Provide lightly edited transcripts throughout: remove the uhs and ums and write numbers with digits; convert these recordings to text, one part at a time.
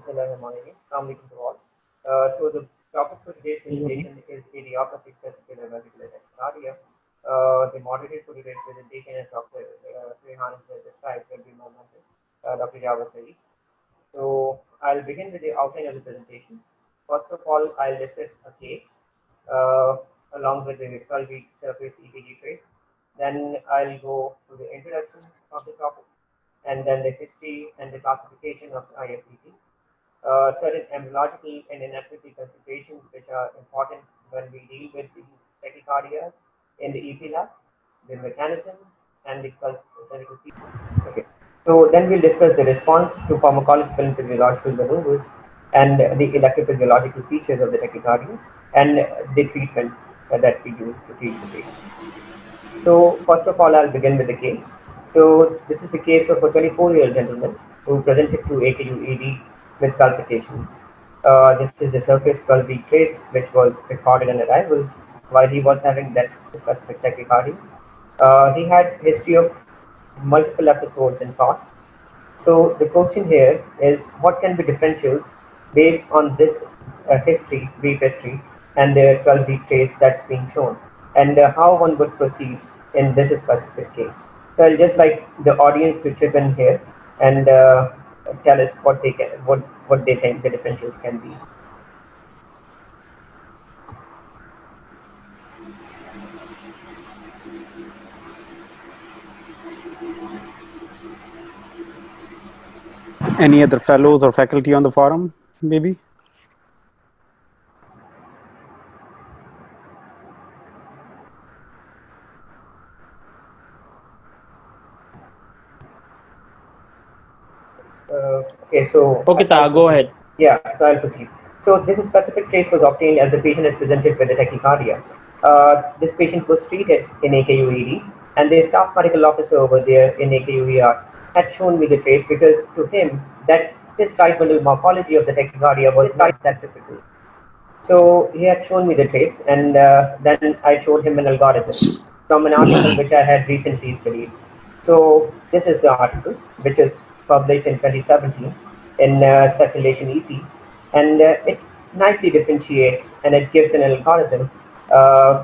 Bismillahirrahmanirrahim. Assalamu alaikum to all. So the topic for today's presentation is Idiopathic Fasicicular Ventricular Tachycardia. The moderator for today's presentation is Dr. Rehan described will be my mentor, Dr. Jawad Saeed. So I'll begin with the outline of the presentation. First of all, I'll discuss a case along with the 12-week surface EPG trace. Then I'll go to the introduction of the topic, and then the history and the classification of IFVT. Certain embryological and endocardial considerations which are important when we deal with these tachycardias in the EP lab, the mechanism, and the clinical features. Okay. So then we'll discuss the response to pharmacological and physiological maneuvers and the electrophysiological features of the tachycardia and the treatment that we use to treat the patient. So first of all, I'll begin with the case. So this is the case of a 24-year-old gentleman who presented to AKU ED with palpitations. This is the surface 12-week trace which was recorded on arrival while he was having that specific tachycardia. He had history of multiple episodes in past. So the question here is what can be differentials based on this history, brief history, and the 12-week trace that's being shown, and how one would proceed in this specific case. So I'll just like the audience to chip in here and tell us what they can, what they think the differentials can be. Any other fellows or faculty on the forum, maybe? Okay, so go ahead. Yeah, so I'll proceed. So this specific trace was obtained as the patient is presented with a tachycardia. This patient was treated in AKUED, and the staff medical officer over there in AKUER had shown me the trace because to him that this right bundle morphology of the tachycardia was not that typical. So he had shown me the trace, and then I showed him an algorithm from an article which I had recently studied. So this is the article which is published in 2017 in Circulation EP, and it nicely differentiates and it gives an algorithm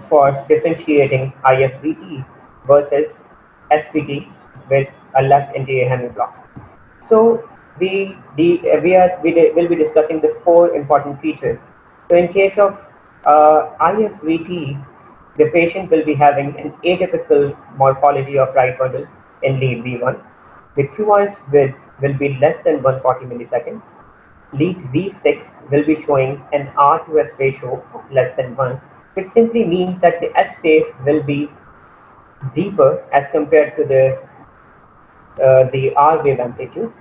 for differentiating IFVT versus SVT with a left anterior hemiblock. So we will be discussing the four important features. So in case of IFVT, the patient will be having an atypical morphology of right bundle in lead V1. The QRS width will be less than 140 milliseconds. Lead V6 will be showing an R to S ratio of less than 1, which simply means that the S wave will be deeper as compared to the R wave amplitude,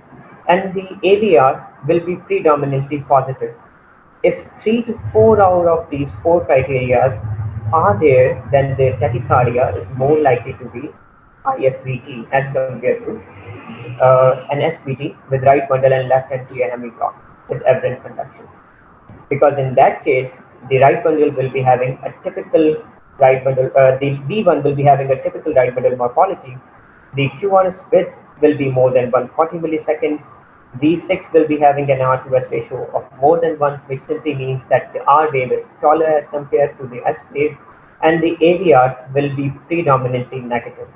and the AVR will be predominantly positive. If 3 to 4 out of these four criteria are there, then the tachycardia is more likely to be IFVT as compared to an SVT with right bundle and left anterior hemiblock with aberrant conduction. Because in that case, the right bundle will be having a typical right bundle, the V1 will be having a typical right bundle morphology. The QRS width will be more than 140 milliseconds. V6 will be having an R to S ratio of more than 1, which simply means that the R wave is taller as compared to the S wave, and the AVR will be predominantly negative.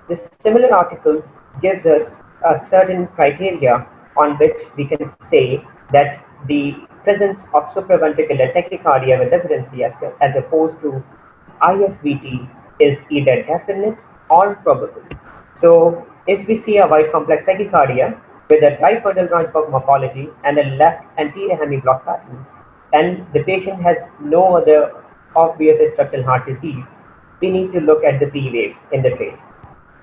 This similar article gives us a certain criteria on which we can say that the presence of supraventricular tachycardia with epilepsy as opposed to IFVT is either definite or probable. So if we see a wide complex tachycardia with a right bundle branch-box morphology and a left anterior hemiblock pattern, and the patient has no other obvious structural heart disease, we need to look at the P waves in the trace.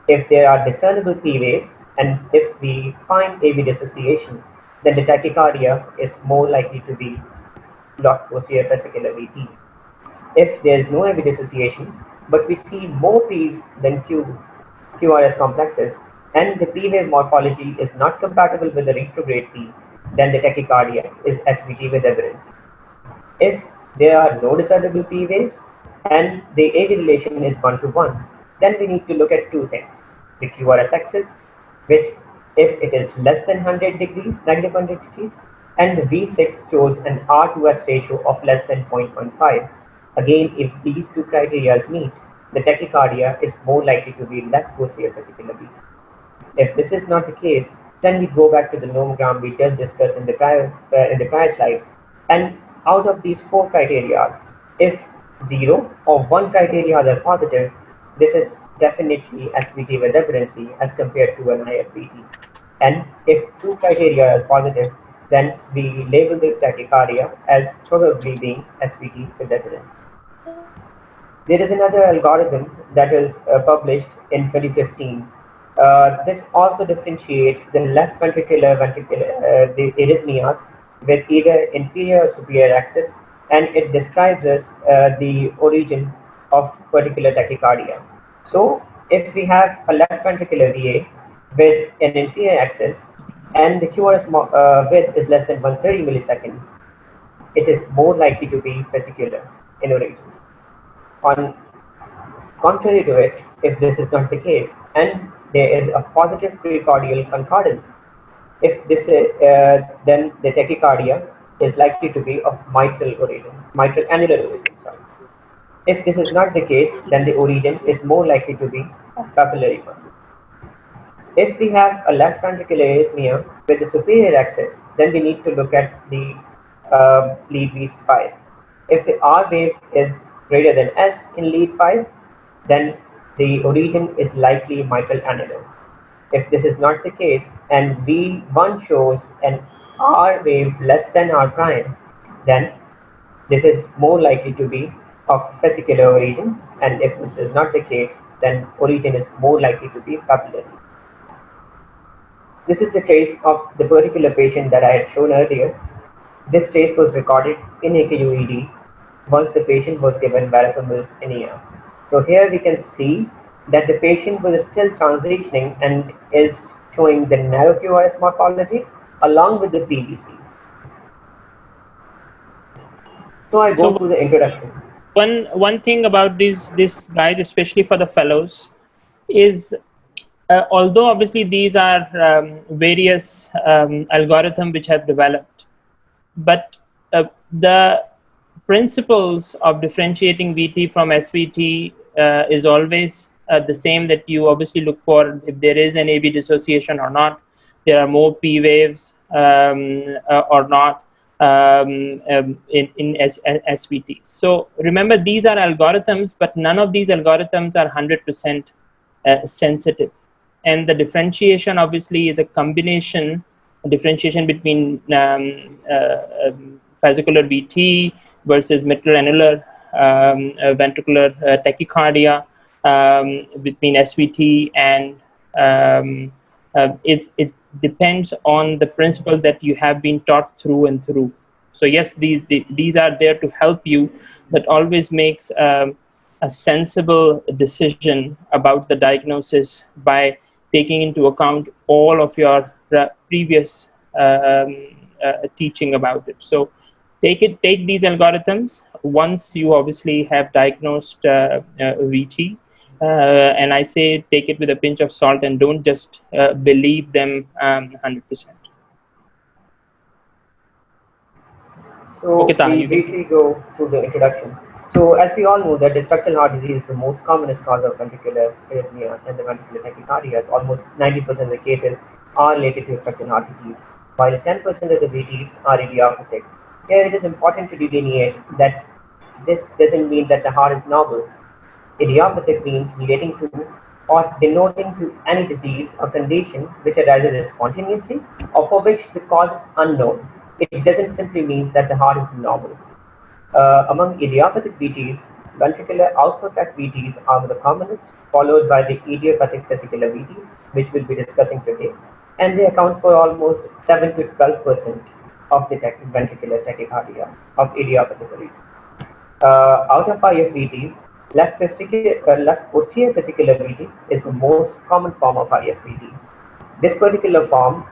If there are discernible P waves, and if we find AV dissociation, then the tachycardia is more likely to be blocked posterior fascicular VT. If there is no AV dissociation, but we see more P's than QRS complexes, and the P wave morphology is not compatible with the retrograde P, then the tachycardia is SVT with aberrancy. If there are no discernible P waves and the AV relation is 1-to-1, then we need to look at two things. The QRS axis, which if it is less than 100 degrees, negative 100 degrees, and the V6 shows an R2S ratio of less than 0.15. Again, if these two criteria meet, the tachycardia is more likely to be left posterior fascicular beat. If this is not the case, then we go back to the nomogram we just discussed in the prior slide. And out of these four criteria, if 0 or 1 criteria are positive, this is definitely SVT with epilepsy as compared to an IFVT. And if 2 criteria are positive, then we label the tachycardia as probably being SVT with epilepsy. There is another algorithm that was published in 2015. This also differentiates the left ventricular the arrhythmias with either inferior or superior axis, and it describes us the origin of particular tachycardia. So, if we have a left ventricular VA with an inferior axis and the QRS width is less than 130 milliseconds, it is more likely to be fascicular in origin. On contrary to it, if this is not the case, and there is a positive precordial concordance, if this is, then the tachycardia is likely to be of mitral origin, mitral annular origin. Sorry. If this is not the case, then the origin is more likely to be of papillary muscle. If we have a left ventricular arrhythmia with the superior axis, then we need to look at the lead V5. If the R wave is greater than S in lead 5, then the origin is likely mitral annular. If this is not the case and V1 shows an R wave less than R prime, then this is more likely to be of fascicular origin, and if this is not the case, then origin is more likely to be papillary. This is the trace of the particular patient that I had shown earlier. This trace was recorded in AKUED once the patient was given verapamil in ER. So here we can see that the patient was still transitioning and is showing the narrow QRS morphology along with the PVCs. So I go through the introduction. One thing about these guys, especially for the fellows, is although obviously these are various algorithms which have developed, but the principles of differentiating VT from SVT is always the same, that you obviously look for if there is an AV dissociation or not, there are more P waves or not in SVT. So remember, these are algorithms, but none of these algorithms are 100% sensitive. And the differentiation obviously is a combination, differentiation between fascicular VT versus mitral annular ventricular tachycardia, between SVT, and it depends on the principle that you have been taught through and through. So yes, these are there to help you, but always makes a sensible decision about the diagnosis by taking into account all of your previous teaching about it. So take these algorithms once you obviously have diagnosed VT, and I say take it with a pinch of salt and don't just believe them 100%. So we briefly go through the introduction. So as we all know that the structural heart disease is the most commonest cause of ventricular arrhythmia and the ventricular tachycardia. Almost 90% of the cases are related to structural heart disease, while 10% of the VTs are idiopathic. Here it is important to delineate that this doesn't mean that the heart is normal. Idiopathic means relating to or denoting to any disease or condition which arises spontaneously or for which the cause is unknown. It doesn't simply mean that the heart is normal. Among idiopathic VTs, ventricular outflow tract VTs are the commonest, followed by the idiopathic fascicular VTs, which we'll be discussing today, and they account for almost 7 to 12% of the ventricular tachycardia of idiopathic origin. Out of IFVTs, left posterior fascicular VT is the most common form of IFVT. This particular form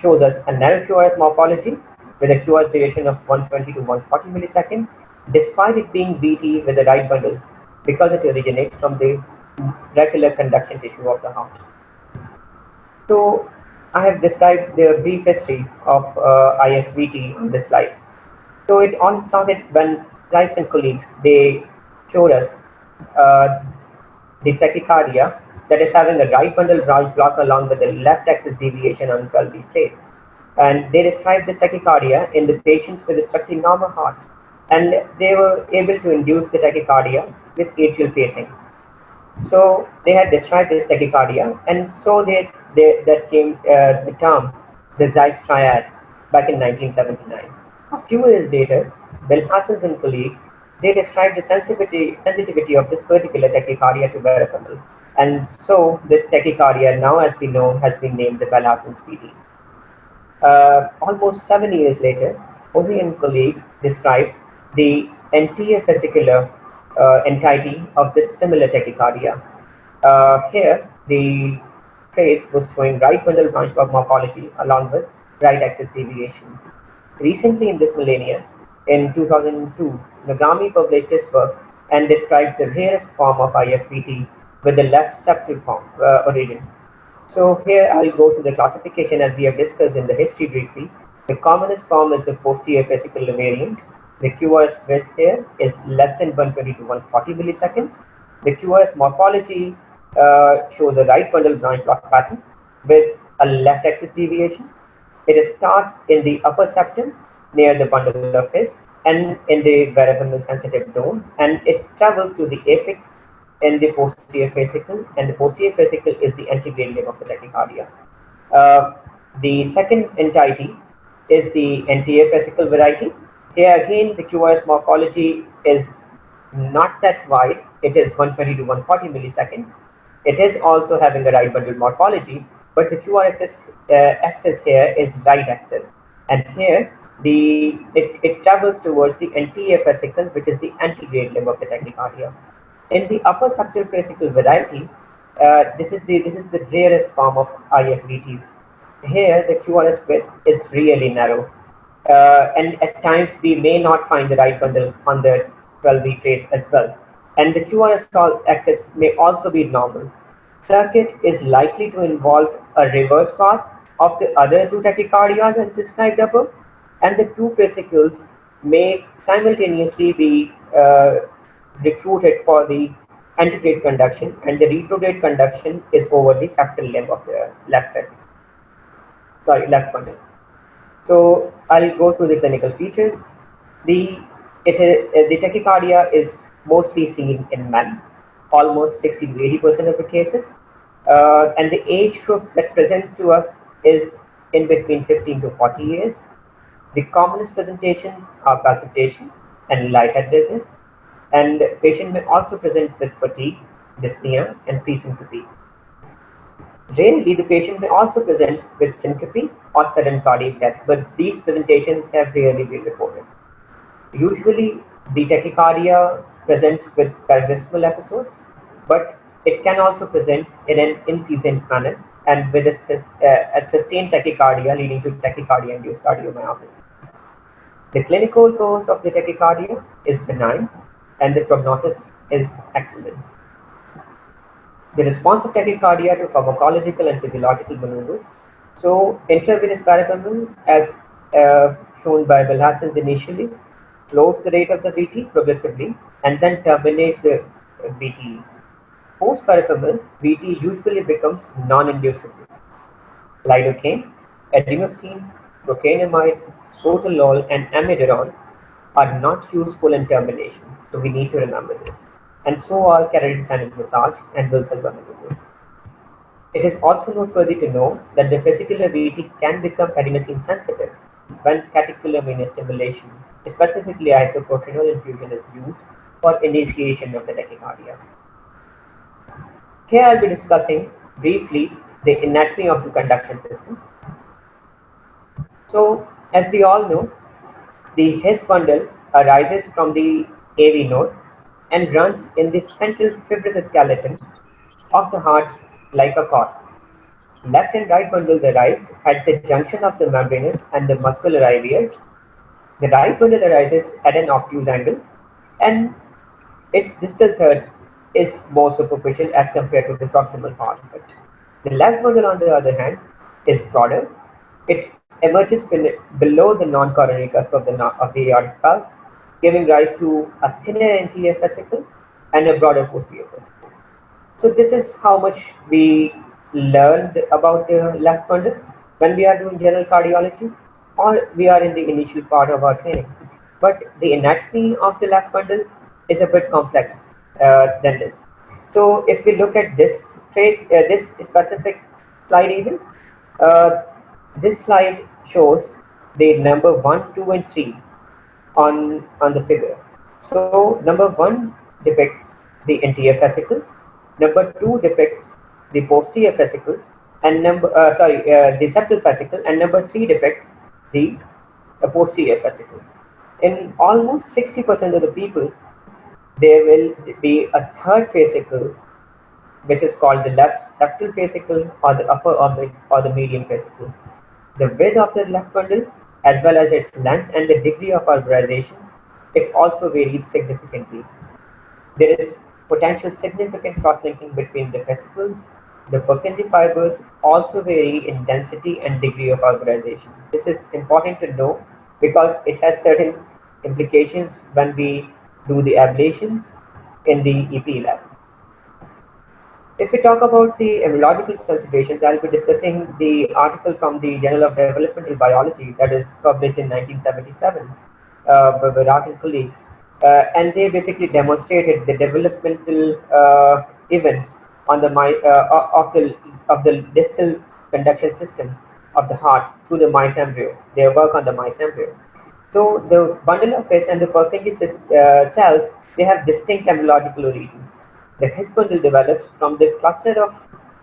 shows us a narrow QRS morphology with a QRS duration of 120 to 140 milliseconds, despite it being VT with the right bundle, because it originates from the regular conduction tissue of the heart. So I have described the brief history of IFVT on this slide. So it all started when Zipes and colleagues, they showed us uh, the tachycardia that is having a right bundle branch block along with the left axis deviation on 12B place. And they described this tachycardia in the patients with a structurally normal heart. And they were able to induce the tachycardia with atrial pacing. So they had described this tachycardia, and so that came the term, the Zipes triad, back in 1979. A few years later, Belhassan and colleague, they described the sensitivity of this particular tachycardia to verapamil, and so this tachycardia, now as we know, has been named the Belhassan's VT. Almost 7 years later, Ovi and colleagues described the entire fascicular entity of this similar tachycardia. Here, the trace was showing right bundle branch block morphology along with right axis deviation. Recently in this millennia, in 2002, Nagami published his work and described the rarest form of IFVT with the left septal form origin. So here I'll go through the classification as we have discussed in the history briefly. The commonest form is the posterior fascicular variant. The QRS width here is less than 120 to 140 milliseconds. The QRS morphology shows a right bundle branch block pattern with a left axis deviation. It starts in the upper septum near the bundle of his and in the variable sensitive zone, and it travels to the apex in the posterior fascicle, and the posterior fascicle is the antegrade limb of the tachycardia. The second entity is the anterior fascicle variety. Here again, the QRS morphology is not that wide. It is 120 to 140 milliseconds. It is also having a right bundle morphology, but the QR axis here is right axis, and here it travels towards the anterior fascicle, which is the antegrade limb of the tachycardia. In the upper septal fascicle variety, this is the rarest form of IFVTs. Here, the QRS width is really narrow, and at times we may not find the right bundle on the 12B trace as well. And the QRS axis may also be normal. Circuit is likely to involve a reverse path of the other two tachycardias as described above, and the two fascicles may simultaneously be recruited for the antegrade conduction, and the retrograde conduction is over the septal limb of the left fascicle. Left bundle. So I'll go through the clinical features. The tachycardia is mostly seen in men, almost 60 to 80% of the cases, and the age group that presents to us is in between 15 to 40 years. The commonest presentations are palpitation and lightheadedness, and the patient may also present with fatigue, dyspnea, and presyncope. Rarely, the patient may also present with syncope or sudden cardiac death, but these presentations have rarely been reported. Usually, the tachycardia presents with paroxysmal episodes, but it can also present in an incessant manner and with a sustained tachycardia leading to tachycardia-induced cardiomyopathy. The clinical course of the tachycardia is benign, and the prognosis is excellent. The response of tachycardia to pharmacological and physiological maneuvers. So, intravenous verapamil, as shown by Belhassan initially, slows the rate of the VT progressively and then terminates the VT. Post verapamil, VT usually becomes non-inducible. Lidocaine, adenosine, procainamide, sotalol, and amiodarone are not useful in termination, so we need to remember this. And so are carotid sinus massage and Wilson maneuver. It is also noteworthy to know that the fascicular VT can become adenosine sensitive when catecholamine stimulation, specifically isoproterenol infusion, is used for initiation of the tachycardia. Here I will be discussing briefly the anatomy of the conduction system. So, as we all know, the His bundle arises from the AV node and runs in the central fibrous skeleton of the heart like a cord. Left and right bundles arise at the junction of the membranous and the muscular IVS. The right bundle arises at an obtuse angle, and its distal third is more superficial as compared to the proximal part of it. The left bundle, on the other hand, is broader. It emerges below the non-coronary cusp of the aortic valve, giving rise to a thinner anterior fascicle and a broader posterior fascicle. So this is how much we learned about the left bundle when we are doing general cardiology, or we are in the initial part of our training. But the anatomy of the left bundle is a bit complex than this. So if we look at this this specific slide even, uh, this slide shows the number 1, 2, and 3 on the figure. So number 1 depicts the anterior fascicle, number 2 depicts the posterior fascicle, and the septal fascicle, and number 3 depicts the posterior fascicle. In almost 60% of the people, there will be a third fascicle, which is called the left septal fascicle, or the upper oblique, or the median fascicle. The width of the left bundle, as well as its length and the degree of arborization, it also varies significantly. There is potential significant cross-linking between the fascicles. The Purkinje fibers also vary in density and degree of arborization. This is important to know because it has certain implications when we do the ablations in the EP lab. If we talk about the embryological considerations, I'll be discussing the article from the Journal of Developmental Biology that is published in 1977 by Virat and colleagues. And they basically demonstrated the developmental events on the of the distal conduction system of the heart through the mice embryo. Their work on the mice embryo. So the bundle of His and the Purkinje cells, they have distinct embryological origins. The His bundle develops from the cluster of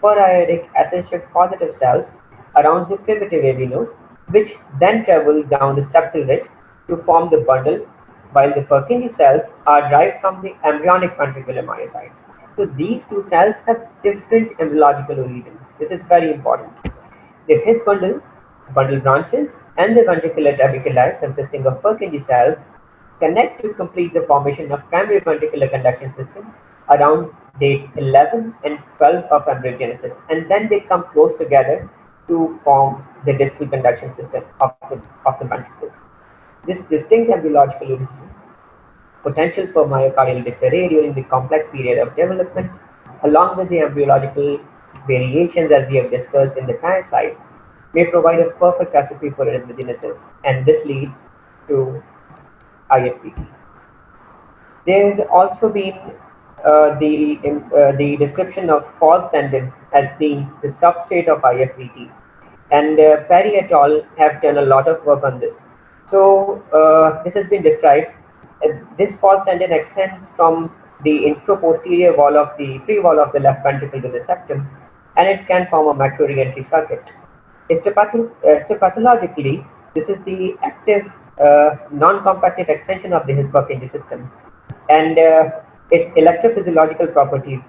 periodic acid positive cells around the primitive AV node, which then travel down the septal ridge to form the bundle, while the Purkinje cells are derived from the embryonic ventricular myocytes. So these two cells have different embryological origins. This is very important. The His bundle branches, and the ventricular trabeculae consisting of Purkinje cells connect to complete the formation of primary ventricular conduction system around day 11 and 12 of embryogenesis, and then they come close together to form the distal conduction system of the ventricles. This distinct embryological origin, potential for myocardial disarray during the complex period of development, along with the embryological variations as we have discussed in the prior slide, may provide a perfect recipe for embryogenesis, and this leads to IFPT. There has also been the description of false tendon as being the substrate of IFPT, and Perry et al. Have done a lot of work on this. So this has been described. This false tendon extends from the infraposterior wall of the free wall of the left ventricle to the septum, and it can form a macro re-entry circuit. Histopathologically, this is the active non-compacted extension of the Purkinje system, and its electrophysiological properties,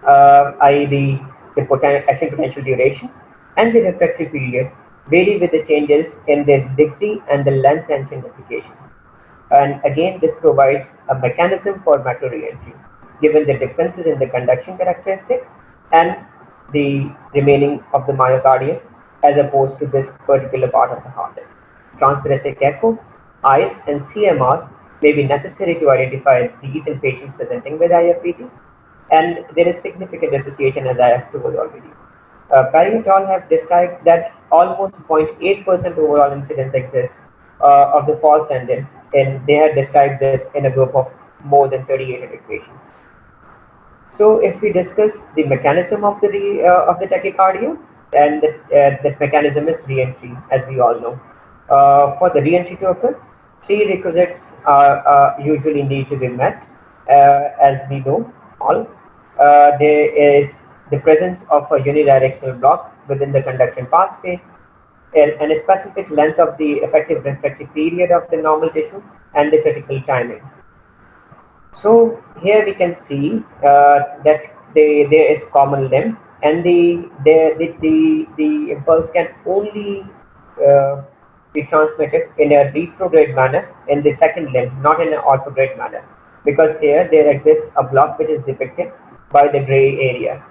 i.e. the action potential duration and the refractory period, vary with the changes in the degree and the length tension application. And again, this provides a mechanism for macro re-entry, given the differences in the conduction characteristics and the remaining of the myocardium as opposed to this particular part of the heart. Transthoracic echo, ICE, and CMR may be necessary to identify these in patients presenting with IFPT, and there is significant association, as I have told already. Perry et al. Have described that almost 0.8% overall incidence exists of the false tendons, and they have described this in a group of more than 3,800 patients. So, if we discuss the mechanism of the tachycardia, and that mechanism is re-entry, as we all know. For the re-entry to occur, 3 requisites usually need to be met, as we know all. There is the presence of a unidirectional block within the conduction pathway, and a specific length of the effective refractory period of the normal tissue, and the critical timing. So here we can see that there is common limb, and the impulse can only be transmitted in a retrograde manner in the second limb, not in an orthograde manner, because here there exists a block which is depicted by the gray area.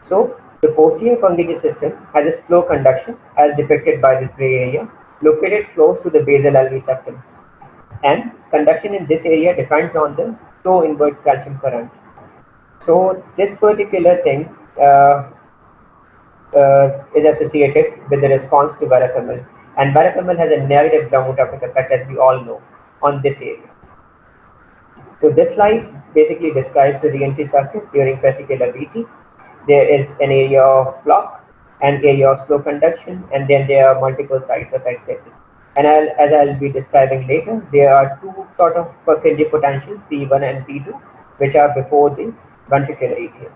So The posterior pulmonary system has a slow conduction as depicted by this gray area located close to the basal LV septum, and conduction in this area depends on the flow inward calcium current. So this particular thing is associated with the response to verapamil, and verapamil has a negative dermotrophic effect, as we all know, on this area. So this slide basically describes the re-entry circuit during fascicular VT. There is an area of block, an area of slow conduction, and then there are multiple sites of exit. And as I'll be describing later, there are two sort of Purkinje potentials, P1 and P2, which are before the ventricular area.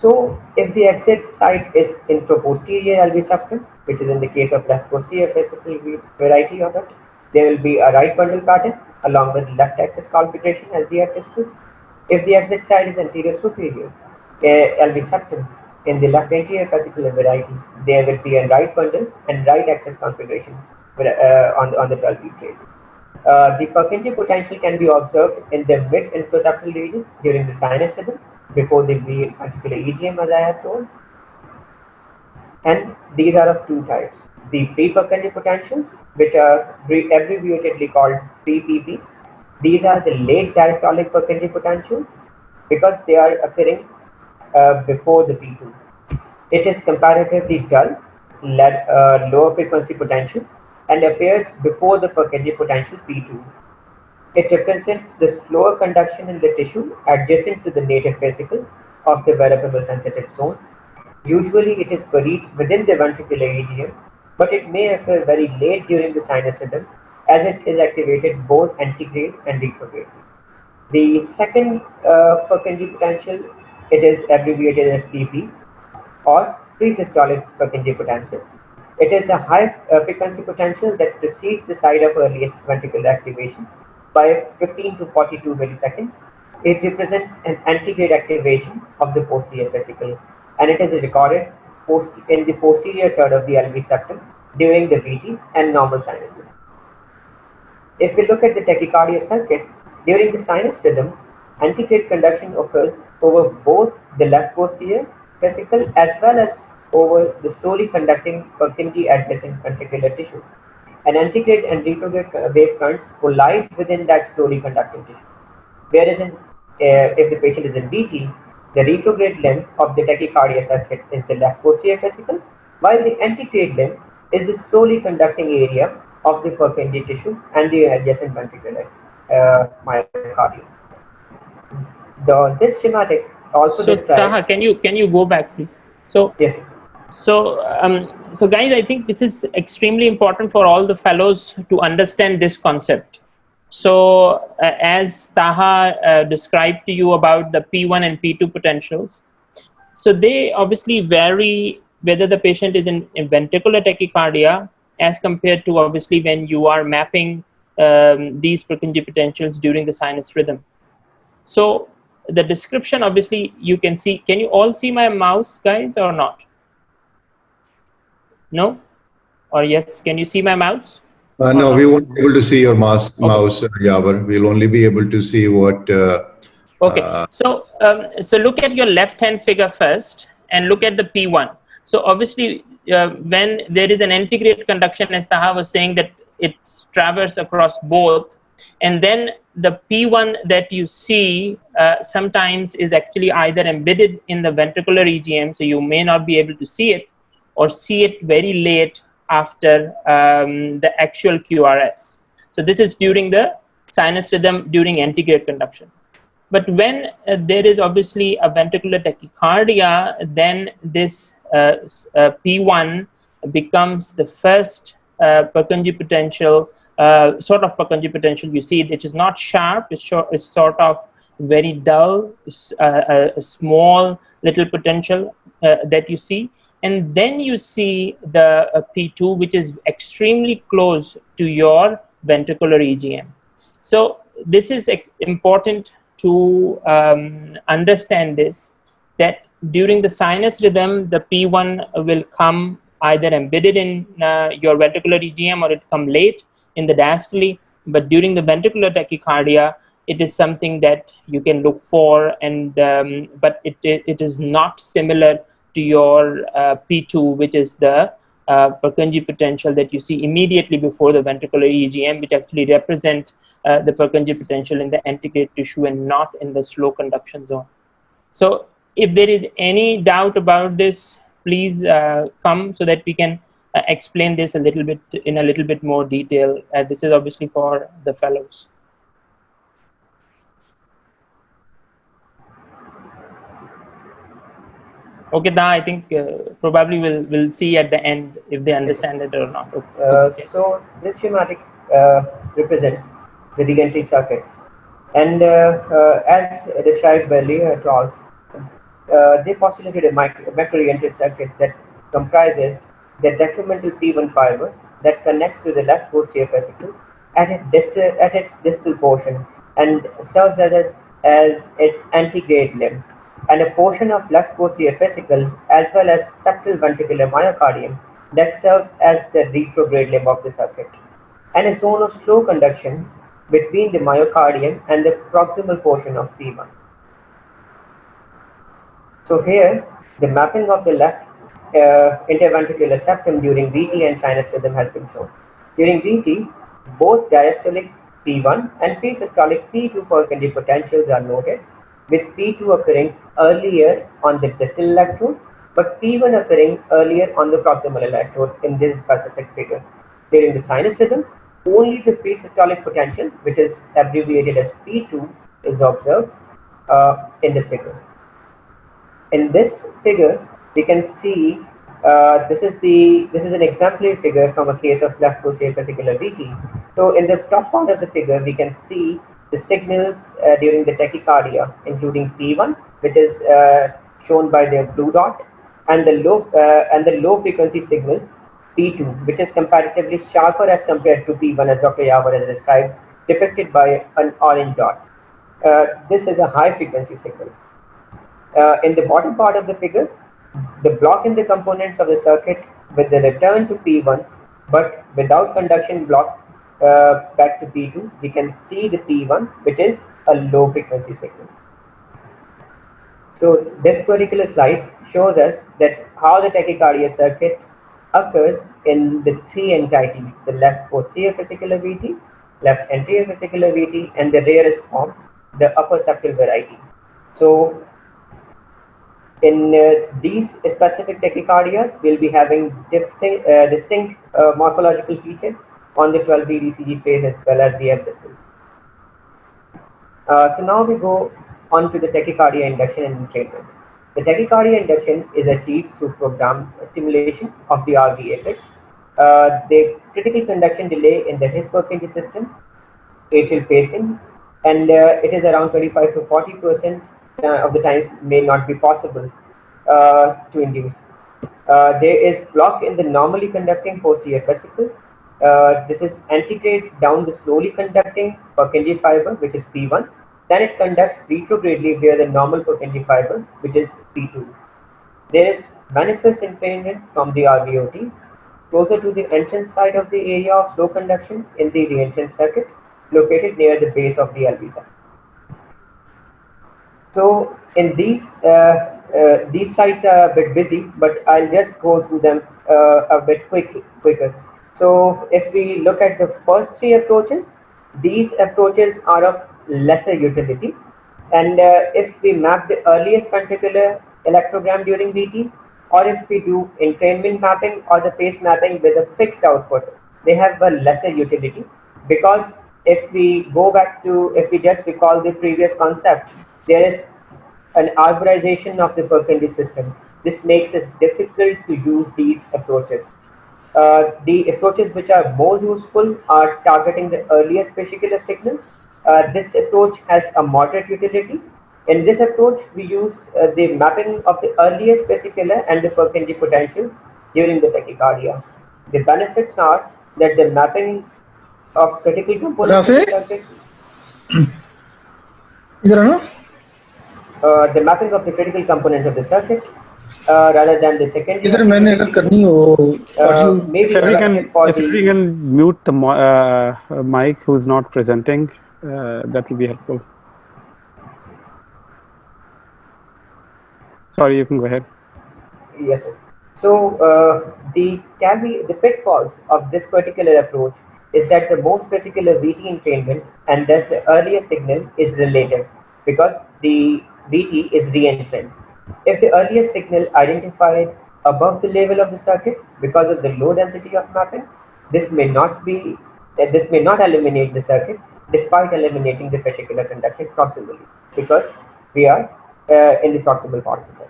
So if the exit site is intraposterior LV septum, which is in the case of left posterior fascicular variety of it, there will be a right bundle pattern along with left axis configuration as we have discussed. If the exit side is anterior superior LV septum, in the left anterior fascicular variety, there will be a right bundle and right axis configuration on the 12-lead trace. The Purkinje potential can be observed in the mid-infraseptal region during the sinus rhythm before the ventricular EGM, as I have told. And these are of two types. The pre-Purkinje potentials, which are abbreviatedly called pre-PP. These are the late diastolic Purkinje potentials because they are appearing before the P2. It is comparatively dull, lower frequency potential, and appears before the Purkinje potential P2. It represents the slower conduction in the tissue adjacent to the native vesicle of the verapamil sensitive zone. Usually it is buried within the ventricular EGM, but it may occur very late during the sinus rhythm as it is activated both antegrade and retrograde. The second Purkinje potential, it is abbreviated as PP, or pre-systolic Purkinje potential. It is a high frequency potential that precedes the site of earliest ventricular activation by 15 to 42 milliseconds. It represents an antegrade activation of the posterior vesicle, and it is recorded in the posterior third of the LV septum during the VT and normal sinus rhythm. If we look at the tachycardia circuit, during the sinus rhythm, antegrade conduction occurs over both the left posterior vesicle as well as over the slowly conducting Purkinje adjacent ventricular tissue. And antegrade and retrograde wave fronts collide within that slowly conducting tissue. Whereas if the patient is in VT, the retrograde limb of the tachycardia circuit is the left posterior vesicle, while the antegrade limb is the slowly conducting area of the Purkinje tissue and the adjacent ventricular myocardium. This schematic also So describes. Taha, can you go back, please? So yes. So guys, I think this is extremely important for all the fellows to understand this concept. So as Taha described to you about the P1 and P2 potentials, so they obviously vary whether the patient is in ventricular tachycardia as compared to obviously when you are mapping these Purkinje potentials during the sinus rhythm. So the description, obviously you can see. Can you all see my mouse, guys, or not? No? Or yes? Can you see my mouse? No, we won't be able to see your mouse, Yavar. We'll only be able to see what. Okay. So look at your left-hand figure first, and look at the P1. So obviously, when there is an antegrade conduction, as Taha was saying, that it's traversed across both, and then the P1 that you see sometimes is actually either embedded in the ventricular EGM, so you may not be able to see it, or see it very late after the actual QRS. So this is during the sinus rhythm during antegrade conduction. But when there is obviously a ventricular tachycardia, then this P1 becomes the first Purkinje potential, sort of Purkinje potential you see, which is not sharp, it's sort of very dull, a small little potential that you see. And then you see the P2, which is extremely close to your ventricular EGM. So this is important to understand this, that during the sinus rhythm, the P1 will come either embedded in your ventricular EGM or it come late in the diastole. But during the ventricular tachycardia, it is something that you can look for, and but it is not similar to your P2, which is the Purkinje potential that you see immediately before the ventricular EGM, which actually represent the Purkinje potential in the antegrade tissue and not in the slow conduction zone. So if there is any doubt about this, please come so that we can explain this a little bit in a little bit more detail. This is obviously for the fellows. Okay, Da, I think probably we'll see at the end if they understand it or not. Okay. So this schematic represents the re-entry circuit, and as described by Leo et al., they postulated a macro re-entry circuit that comprises the decremental P1 fiber that connects to the left posterior fascicle at its distal portion and serves as its antegrade limb, and a portion of left posterior fascicle as well as septal ventricular myocardium that serves as the retrograde limb of the circuit, and a zone of slow conduction between the myocardium and the proximal portion of P1. So here, the mapping of the left interventricular septum during VT and sinus rhythm has been shown. During VT, both diastolic P1 and pre-systolic P2 Purkinje potentials are noted, with P2 occurring earlier on the distal electrode, but P1 occurring earlier on the proximal electrode in this specific figure. During the sinus rhythm, only the pre-systolic potential, which is abbreviated as P2, is observed in the figure. In this figure, we can see this is an exemplary figure from a case of left posterior fascicular VT. So in the top part of the figure, we can see the signals during the tachycardia, including P1, which is shown by the blue dot, and the low frequency signal P2, which is comparatively sharper as compared to P1, as Dr. Yawar has described, depicted by an orange dot. This is a high frequency signal. In the bottom part of the figure, the block in the components of the circuit with the return to P1 but without conduction block back to P2, we can see the P1, which is a low frequency signal. So this particular slide shows us that how the tachycardia circuit occurs in the three entities: the left posterior fascicular VT, left anterior fascicular VT, and the rarest form, the upper septal variety. So in these specific tachycardias, we'll be having distinct morphological features on the 12-lead ECG phase as well as we have discussed. So now we go on to the tachycardia induction and entrainment. The tachycardia induction is achieved through programmed stimulation of the RV apex. The critical conduction delay in the Purkinje system, atrial pacing, and it is around 25 to 40% of the times may not be possible to induce. There is block in the normally conducting posterior fascicle. This is antegrade down the slowly conducting Purkinje fiber, which is P1. Then it conducts retrogradely via the normal Purkinje fiber, which is P2. There is manifest entrainment from the RVOT closer to the entrance side of the area of slow conduction in the reentrance circuit, located near the base of the LV side. So in these slides are a bit busy, but I'll just go through them a bit quicker. So if we look at the first three approaches, these approaches are of lesser utility, and if we map the earliest ventricular electrogram during VT, or if we do entrainment mapping or the phase mapping with a fixed output, they have a lesser utility, because if we go back to, if we just recall the previous concept, there is an arborization of the Purkinje system. This makes it difficult to use these approaches. The approaches which are more useful are targeting the earliest fascicular signals. This approach has a moderate utility. In this approach, we use the mapping of the earliest fascicular and the Purkinje potentials during the tachycardia. The benefits are that the mapping of critical components of the circuit, the mapping of the critical components of the circuit rather than the secondary. Maybe if we can mute the mic who's not presenting, that will be helpful. Sorry, you can go ahead. Yes, sir. So the pitfalls of this particular approach is that the most fascicular VT entrainment and thus the earliest signal is relative because the VT is re-entrained. If the earliest signal identified above the level of the circuit because of the low density of mapping, this may not be this may not eliminate the circuit despite eliminating the fascicular conduction proximally because we are in the proximal part of the circuit.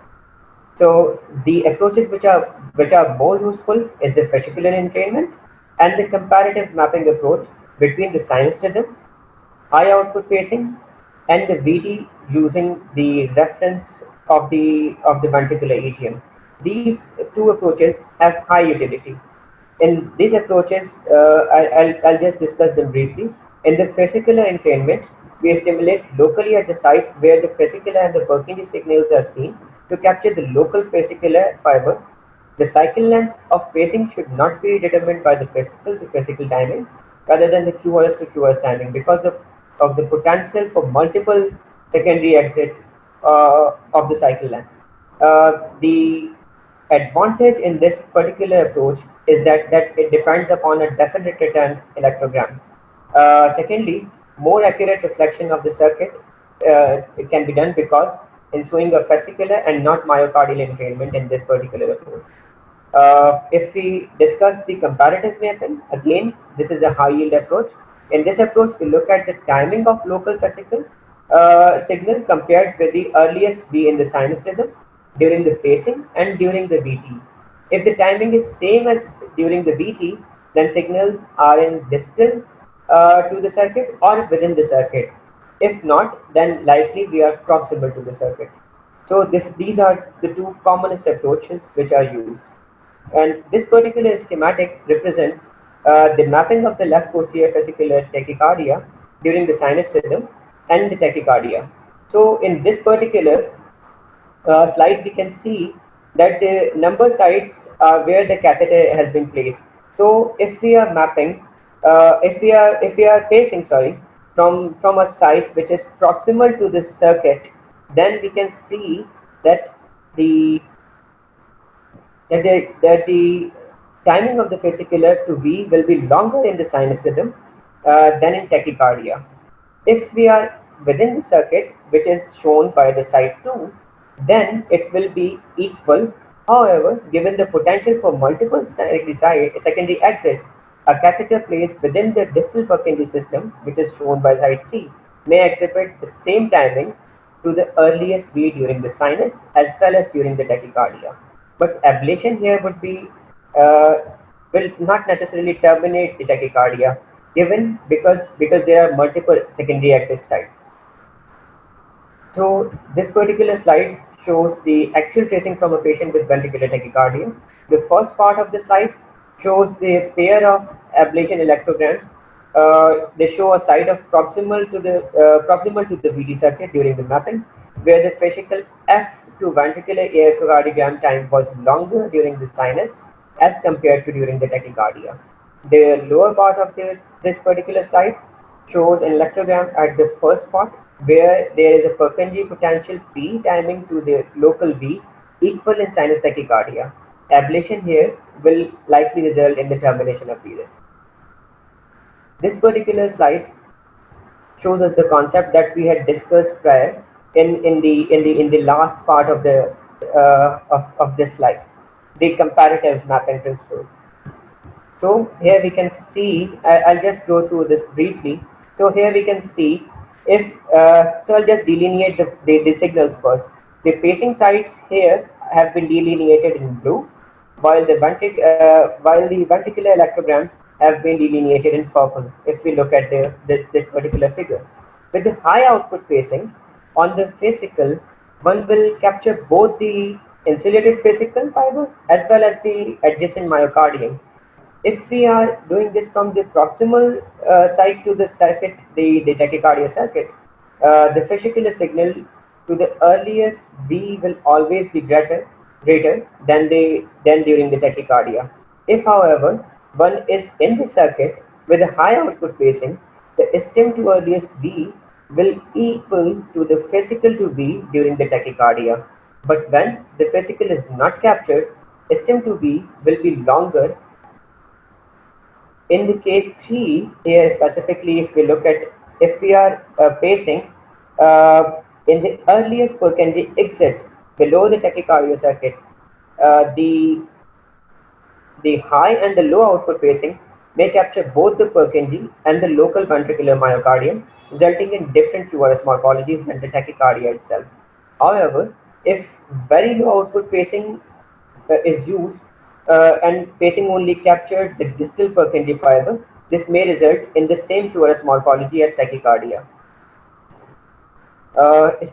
So the approaches which are more useful is the fascicular entrainment and the comparative mapping approach between the sinus rhythm, high output pacing, and the VT using the reference of the ventricular EGM. These two approaches have high utility. In these approaches, I'll just discuss them briefly. In the fascicular entrainment, we stimulate locally at the site where the fascicular and the Purkinje signals are seen to capture the local fascicular fiber. The cycle length of pacing should not be determined by the fascicle to fascicle timing rather than the QRS to QRS timing because of the potential for multiple secondary exits of the cycle length. The advantage in this particular approach is that it depends upon a definite return electrogram. Secondly, more accurate reflection of the circuit it can be done because ensuing a fascicular and not myocardial entrainment in this particular approach. If we discuss the comparative method, again, this is a high yield approach. In this approach, we look at the timing of local fascicle signal compared with the earliest V in the sinus rhythm during the pacing and during the VT. If the timing is same as during the VT, then signals are in distal to the circuit or within the circuit. If not, then likely we are proximal to the circuit. So these are the two commonest approaches which are used. And this particular schematic represents the mapping of the left posterior fascicular tachycardia during the sinus rhythm and the tachycardia. So in this particular slide, we can see that the number sites are where the catheter has been placed. So if we are mapping, if we are pacing, sorry, from a site which is proximal to the circuit, then we can see that the that the timing of the fascicular to V will be longer in the sinus rhythm than in tachycardia. If we are within the circuit, which is shown by the side 2, then it will be equal. However, given the potential for multiple secondary exits, a catheter placed within the distal Purkinje system, which is shown by side 3, may exhibit the same timing to the earliest V during the sinus as well as during the tachycardia. But ablation here would be uh, will not necessarily terminate the tachycardia, given because there are multiple secondary exit sites. So this particular slide shows the actual tracing from a patient with ventricular tachycardia. The first part of the slide shows the pair of ablation electrograms. They show a site of proximal to the VD circuit during the mapping, where the fascicle F to ventricular echocardiogram time was longer during the sinus as compared to during the tachycardia. The lower part of this particular slide shows an electrogram at the first spot where there is a Purkinje potential P timing to the local V equal in sinus tachycardia. Ablation here will likely result in the termination of V. This particular slide shows us the concept that we had discussed prior in the last part of the of this slide, the comparative mapping principle. So here we can see, I'll just go through this briefly. So here we can see if, so I'll just delineate the signals first. The pacing sites here have been delineated in blue, while while the ventricular electrograms have been delineated in purple, if we look at this particular figure. With the high output pacing, on the fascicle, one will capture both the insulated fascicle fiber as well as the adjacent myocardium. If we are doing this from the proximal side to the circuit, the tachycardia circuit, the fascicular signal to the earliest V will always be greater than during the tachycardia. If, however, one is in the circuit with a high output pacing, the stem to earliest V will equal to the fascicle to V during the tachycardia. But when the fascicle is not captured, stem-to-be will be longer. In the case 3, here specifically, if we are pacing in the earliest Purkinje exit below the tachycardia circuit, the high and the low output pacing may capture both the Purkinje and the local ventricular myocardium, resulting in different QRS morphologies than the tachycardia itself. However, if very low output pacing is used and pacing only captured the distal Purkinje fiber, this may result in the same QRS morphology as tachycardia.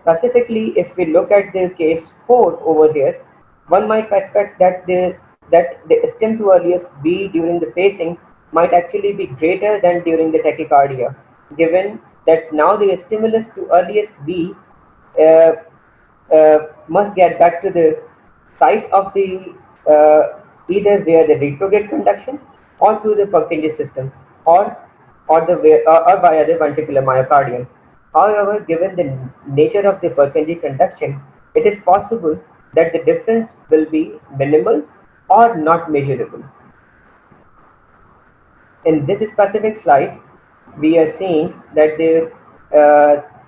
Specifically, if we look at the case 4 over here, one might expect that the stem to earliest B during the pacing might actually be greater than during the tachycardia, given that now the stimulus to earliest B uh, must get back to the site of the either via the retrograde conduction or through the Purkinje system or via the ventricular myocardium. However, given the nature of the Purkinje conduction, it is possible that the difference will be minimal or not measurable. In this specific slide, we are seeing that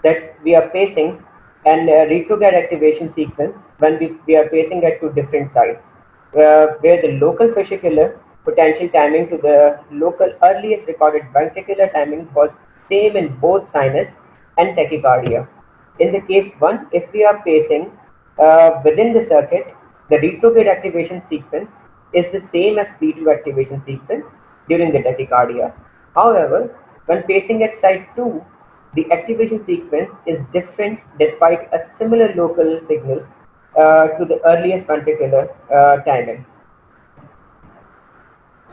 that we are pacing an retrograde activation sequence when we are pacing at two different sites, where the local fascicular potential timing to the local earliest recorded ventricular timing was same in both sinus and tachycardia. In the case 1, if we are pacing within the circuit, the retrograde activation sequence is the same as P2 activation sequence during the tachycardia. However, when pacing at site 2, the activation sequence is different despite a similar local signal to the earliest ventricular timing.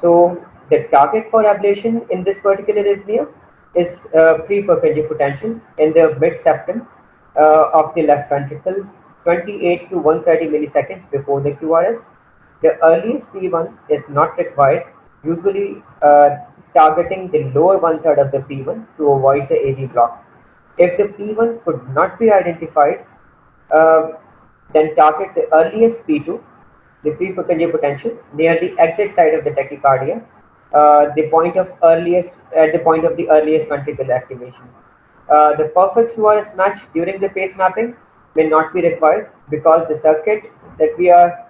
So the target for ablation in this particular arrhythmia is pre-Purkinje potential in the mid-septum of the left ventricle, 28 to 130 milliseconds before the QRS. The earliest P1 is not required, usually targeting the lower one-third of the P1 to avoid the AV block. If the P1 could not be identified, uh, then target the earliest P2, the pre-Purkinje potential, near the exit side of the tachycardia, at the point of the earliest ventricular activation. The perfect QRS match during the pace mapping may not be required because the circuit that we are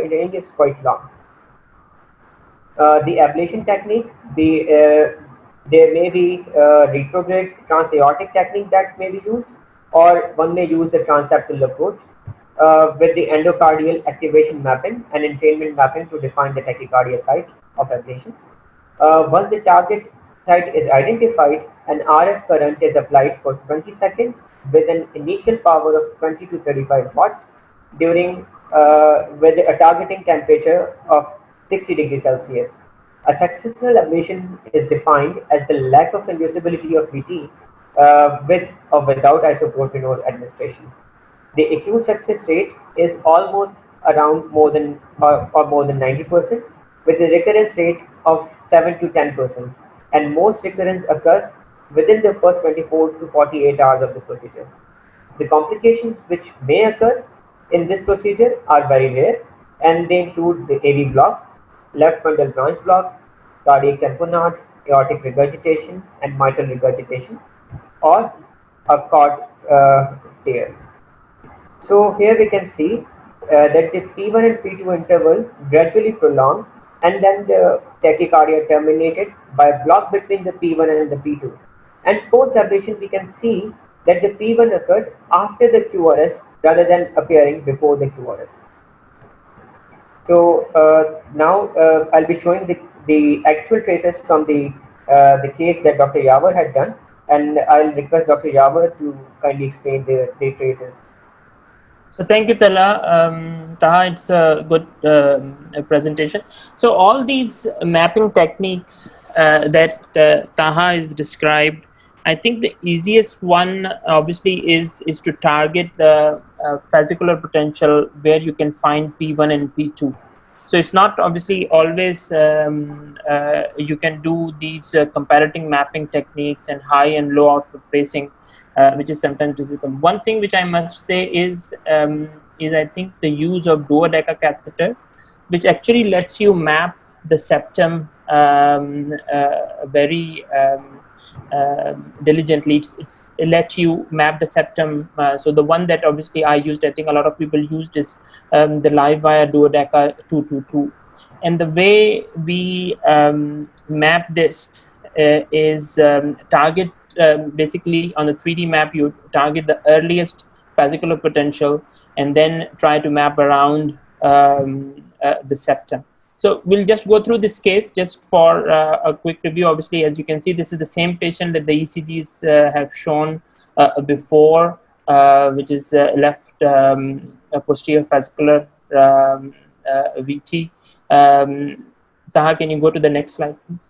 in is quite long. The ablation technique, there may be retrograde transaortic technique that may be used, or one may use the transeptal approach with the endocardial activation mapping and entrainment mapping to define the tachycardia site of ablation. Once the target site is identified, an RF current is applied for 20 seconds with an initial power of 20 to 35 watts during with a targeting temperature of 60 degrees Celsius. A successful ablation is defined as the lack of inducibility of VT with or without isopropanol administration. The acute success rate is almost around more than 90%, with a recurrence rate of 7 to 10%, and most recurrence occur within the first 24 to 48 hours of the procedure. The complications which may occur in this procedure are very rare, and they include the AV block, left bundle branch block, cardiac tamponade, aortic regurgitation, and mitral regurgitation, or a cord tear. So here we can see that the P1 and P2 interval gradually prolonged, and then the tachycardia terminated by a block between the P1 and the P2. And post ablation we can see that the P1 occurred after the QRS rather than appearing before the QRS. So now I'll be showing the actual traces from the case that Dr. Yawar had done, and I'll request Dr. Yawar to kindly explain the traces. So thank you, Taha. It's a good presentation. So all these mapping techniques that Taha is described, I think the easiest one obviously is to target the fascicular potential where you can find P1 and P2. So it's not obviously always you can do these comparative mapping techniques and high and low output pacing, which is sometimes difficult. One thing which I must say is is, I think, the use of duodeca catheter, which actually lets you map the septum very diligently. It lets you map the septum. So the one that obviously I used, I think a lot of people used, is the live wire duodeca 222. And the way we map this is target, basically on the 3D map, you target the earliest fascicular potential and then try to map around the septum. So we'll just go through this case just for a quick review. Obviously, as you can see, this is the same patient that the ECGs have shown before, which is left posterior fascicular VT. Taha, can you go to the next slide, please?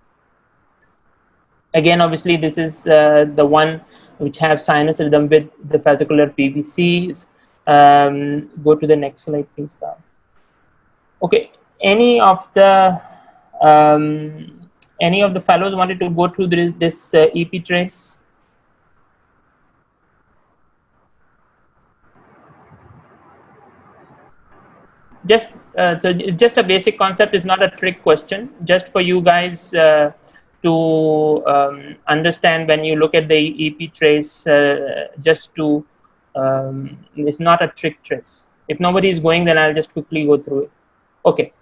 Again, obviously, this is the one which have sinus rhythm with the fascicular PVCs. Go to the next slide, please, Taha. Okay, any of the fellows wanted to go through this EP trace? Just so it's just a basic concept. It's not a trick question. Just for you guys to understand when you look at the EP trace. Just to it's not a trick trace. If nobody is going, then I'll just quickly go through it. Okay.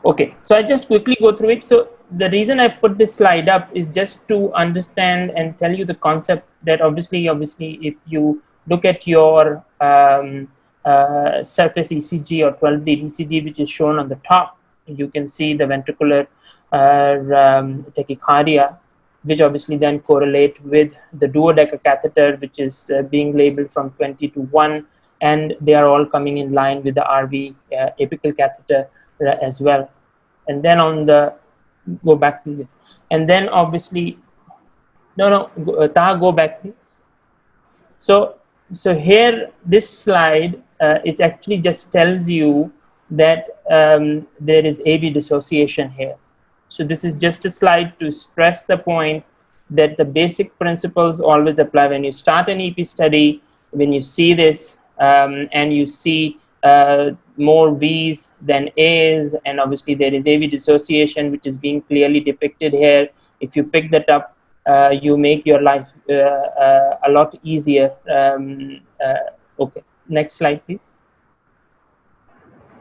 Okay, so I just quickly go through it. So the reason I put this slide up is just to understand and tell you the concept that obviously if you look at your surface ECG or 12-lead ECG, which is shown on the top, you can see the ventricular tachycardia, which obviously then correlate with the duodeca catheter, which is being labeled from 20 to 1, and they are all coming in line with the RV apical catheter as well. And then on the, go back please, and then obviously Taha, go back please. So here, this slide, it actually just tells you that there is AV dissociation here. So this is just a slide to stress the point that the basic principles always apply when you start an EP study. When you see this and you see more V's than A's, and obviously there is AV dissociation, which is being clearly depicted here. If you pick that up, you make your life a lot easier. Okay, next slide, please.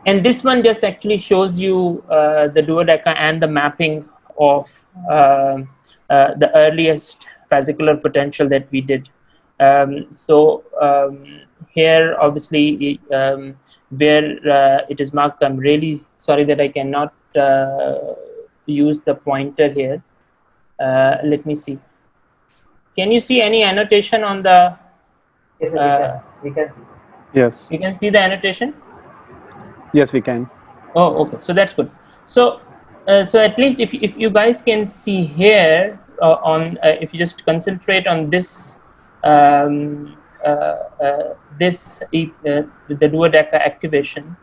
And this one just actually shows you the duodeca and the mapping of the earliest fascicular potential that we did. Here, obviously, where it is marked, I'm really sorry that I cannot use the pointer here. Let me see. Can you see any annotation on the? Yes, we can see. Yes. You can see the annotation? Yes, we can. Oh, okay. So that's good. So, so at least if you guys can see here if you just concentrate on this the duodeca activation.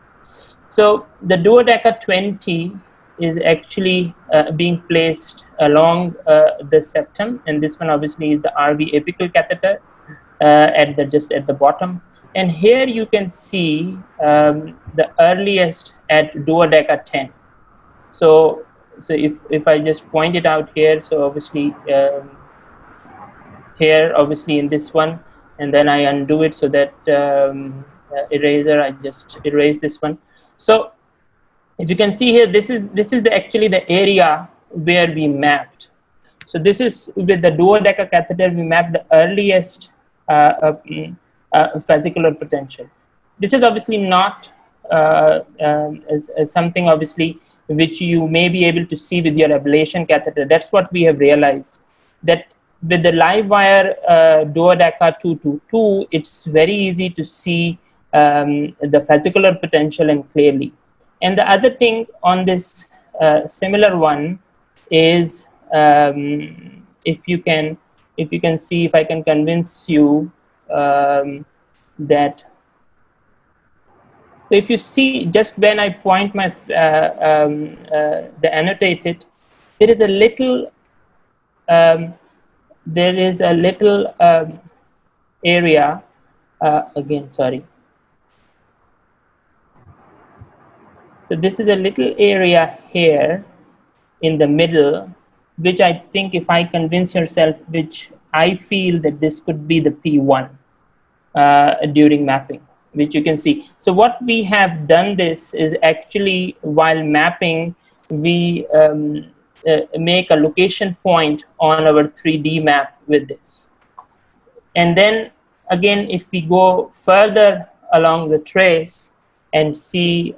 So the duodeca 20 is actually being placed along the septum, and this one obviously is the RV apical catheter just at the bottom. And here you can see the earliest at duodeca 10. So if I just point it out here, so obviously here obviously in this one, and then I undo it so that eraser, I just erase this one. So if you can see here, this is actually the area where we mapped. So this is with the duodeca catheter, we mapped the earliest fascicular potential. This is obviously not as something obviously which you may be able to see with your ablation catheter. That's what we have realized, that with the live wire duodeca 222, it's very easy to see the fascicular potential and clearly. And the other thing on this similar one is if you can see, if I can convince you that. So if you see, just when I point my the annotated, there is a little area, again, sorry. So this is a little area here in the middle, which I think if I convince yourself, which I feel that this could be the P1 during mapping, which you can see. So what we have done this is actually while mapping, we make a location point on our 3D map with this. And then again, if we go further along the trace and see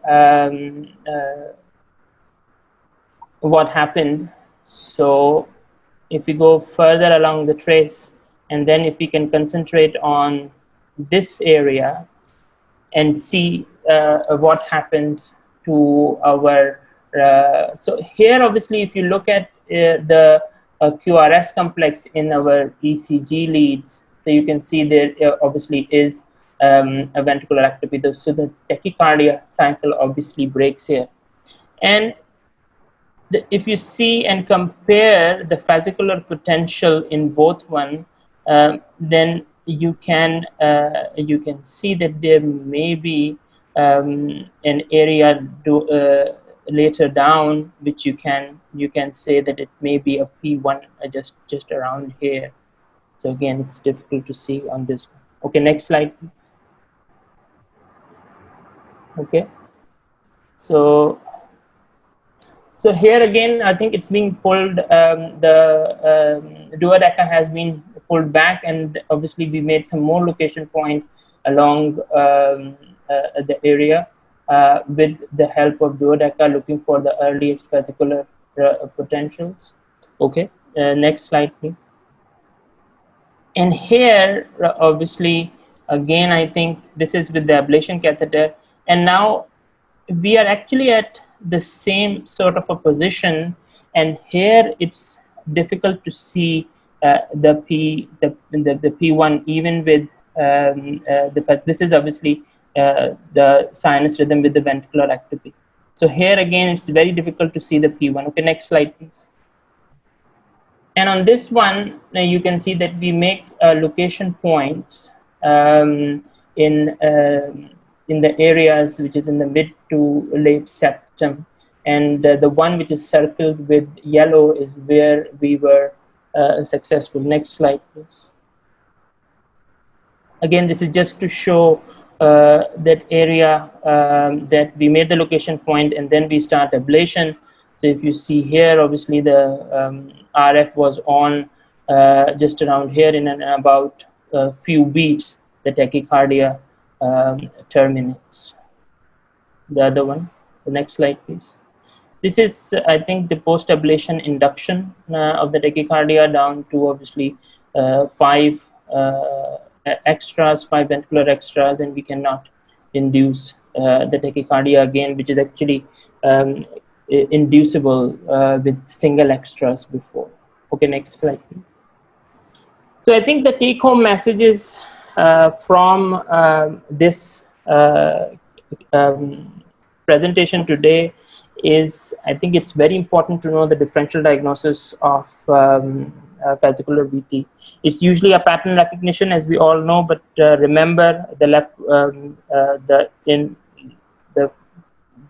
what happened. So if we go further along the trace, and then if we can concentrate on this area and see what happens to our, so here obviously if you look at the QRS complex in our ECG leads, so you can see there obviously is a ventricular activity. So the tachycardia cycle obviously breaks here. And if you see and compare the fascicular potential in both one, then you can see that there may be an area later down which you can say that it may be a P1 just around here. So again, it's difficult to see on this one. Okay, next slide, please. Okay, so here again, I think it's being pulled, the duodeca has been pulled back, and obviously we made some more location point along the area with the help of duodeca, looking for the earliest fascicular potentials. Okay, next slide, please. And here, obviously, again, I think this is with the ablation catheter, and now we are actually at the same sort of a position, and here it's difficult to see the P1 even with this is obviously the sinus rhythm with the ventricular activity. So here again, it's very difficult to see the P1. Okay, next slide, please. And on this one, you can see that we make location points in the areas which is in the mid to late septum, and the one which is circled with yellow is where we were successful. Next slide, please. Again, this is just to show that area that we made the location point, and then we start ablation. So if you see here, obviously the RF was on just around here in about a few beats, the tachycardia terminates. The other one, the next slide, please. This is, I think, the post-ablation induction of the tachycardia down to obviously 5 extras, 5 ventricular extras, and we cannot induce the tachycardia again, which is actually inducible with single extras before. Okay, next slide, please. So I think the take-home messages from this presentation today is, I think it's very important to know the differential diagnosis of fascicular VT. It's usually a pattern recognition, as we all know, but remember the left,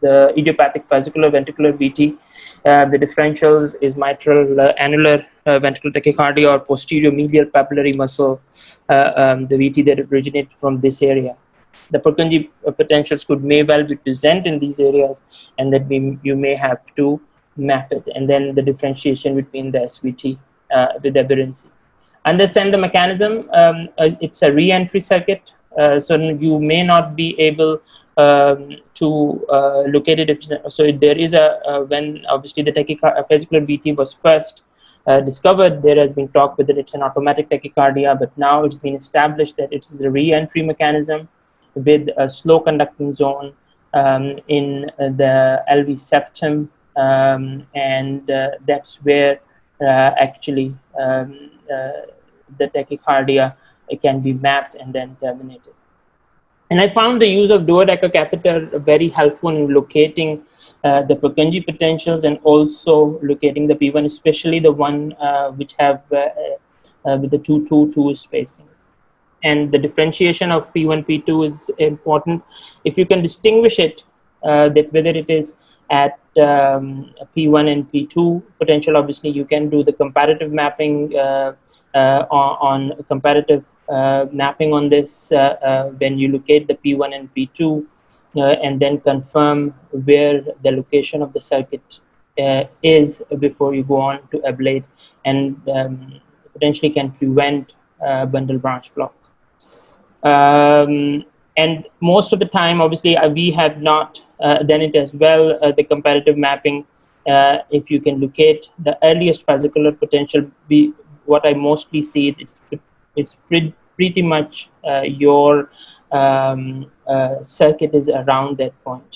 the idiopathic fascicular ventricular VT, the differentials is mitral annular ventricular tachycardia or posterior medial papillary muscle, the VT that originates from this area. The Purkinje potentials may well be present in these areas, and that you may have to map it, and then the differentiation between the SVT with aberrancy. Understand the mechanism. It's a re-entry circuit, so you may not be able to locate it. So there is when obviously the fascicular VT was first discovered, there has been talk whether it's an automatic tachycardia, but now it's been established that it's a re-entry mechanism with a slow conducting zone in the LV septum, and that's where actually the tachycardia can be mapped and then terminated. And I found the use of duodeca catheter very helpful in locating the Purkinje potentials and also locating the P1, especially the one which have with the 2-2-2 spacing. and the differentiation of P1, P2 is important. If you can distinguish it, that whether it is at P1 and P2 potential, obviously you can do the comparative mapping on comparative mapping on this when you locate the P1 and P2 and then confirm where the location of the circuit is before you go on to ablate, and potentially can prevent bundle branch block. And most of the time, obviously, we have not done it as well, the comparative mapping. If you can locate the earliest fascicular potential, what I mostly see, it's pretty much your circuit is around that point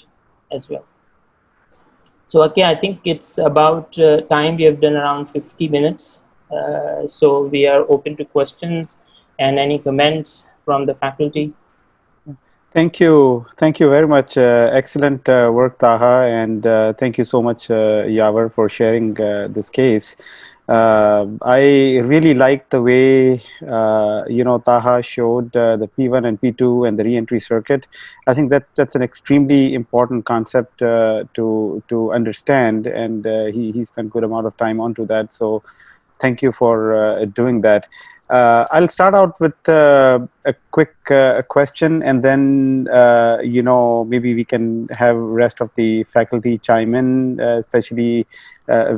as well. So, okay, I think it's about time. We have done around 50 minutes. So we are open to questions and any comments from the faculty. Thank you very much. Excellent work, Taha, and thank you so much, Yavar, for sharing this case. I really like the way Taha showed the P1 and P2 and the re-entry circuit. I think that's an extremely important concept to understand, and he spent good amount of time onto that. So thank you for doing that. I'll start out with a quick question, and then maybe we can have rest of the faculty chime in. Especially,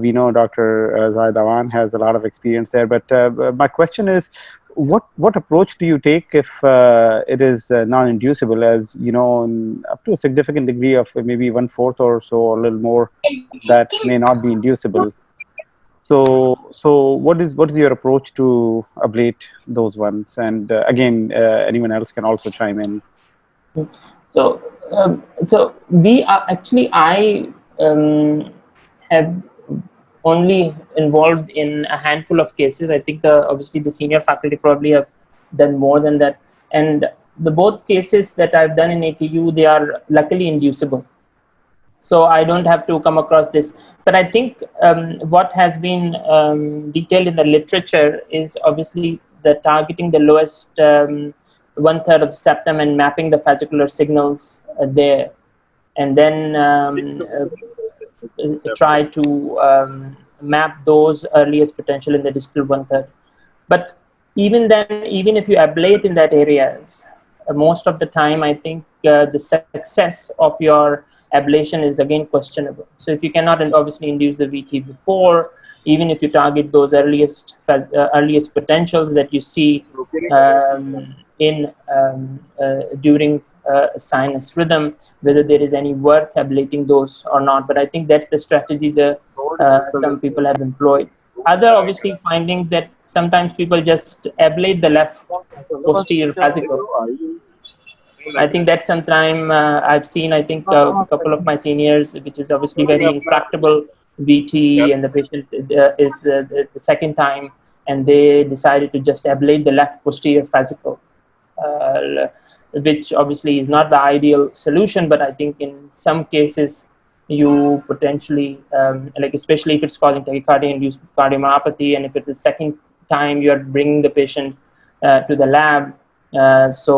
we know Dr. Zahid Awan has a lot of experience there. But my question is, what approach do you take if it is non-inducible, as you know, up to a significant degree of maybe 1/4 or so, or a little more, that may not be inducible? So what is your approach to ablate those ones? And again, anyone else can also chime in. So we are actually, I have only involved in a handful of cases. I think obviously the senior faculty probably have done more than that. And the both cases that I've done in AKU, they are luckily inducible. So I don't have to come across this. But I think what has been detailed in the literature is obviously the targeting the lowest 1/3 of the septum and mapping the fascicular signals there, and then try to map those earliest potential in the distal 1/3. But even then, even if you ablate in that areas, most of the time, I think the success of your ablation is again questionable. So if you cannot obviously induce the VT before, even if you target those earliest potentials that you see during sinus rhythm, whether there is any worth ablating those or not. But I think that's the strategy that some people have employed. Other obviously findings that sometimes people just ablate the left posterior fascicle. I think that's sometime I've seen, I think a couple of my seniors, which is obviously very intractable VT, and the patient is the second time, and they decided to just ablate the left posterior fascicle, which obviously is not the ideal solution, but I think in some cases you potentially, like especially if it's causing tachycardia-induced cardiomyopathy, and if it's the second time you're bringing the patient to the lab, so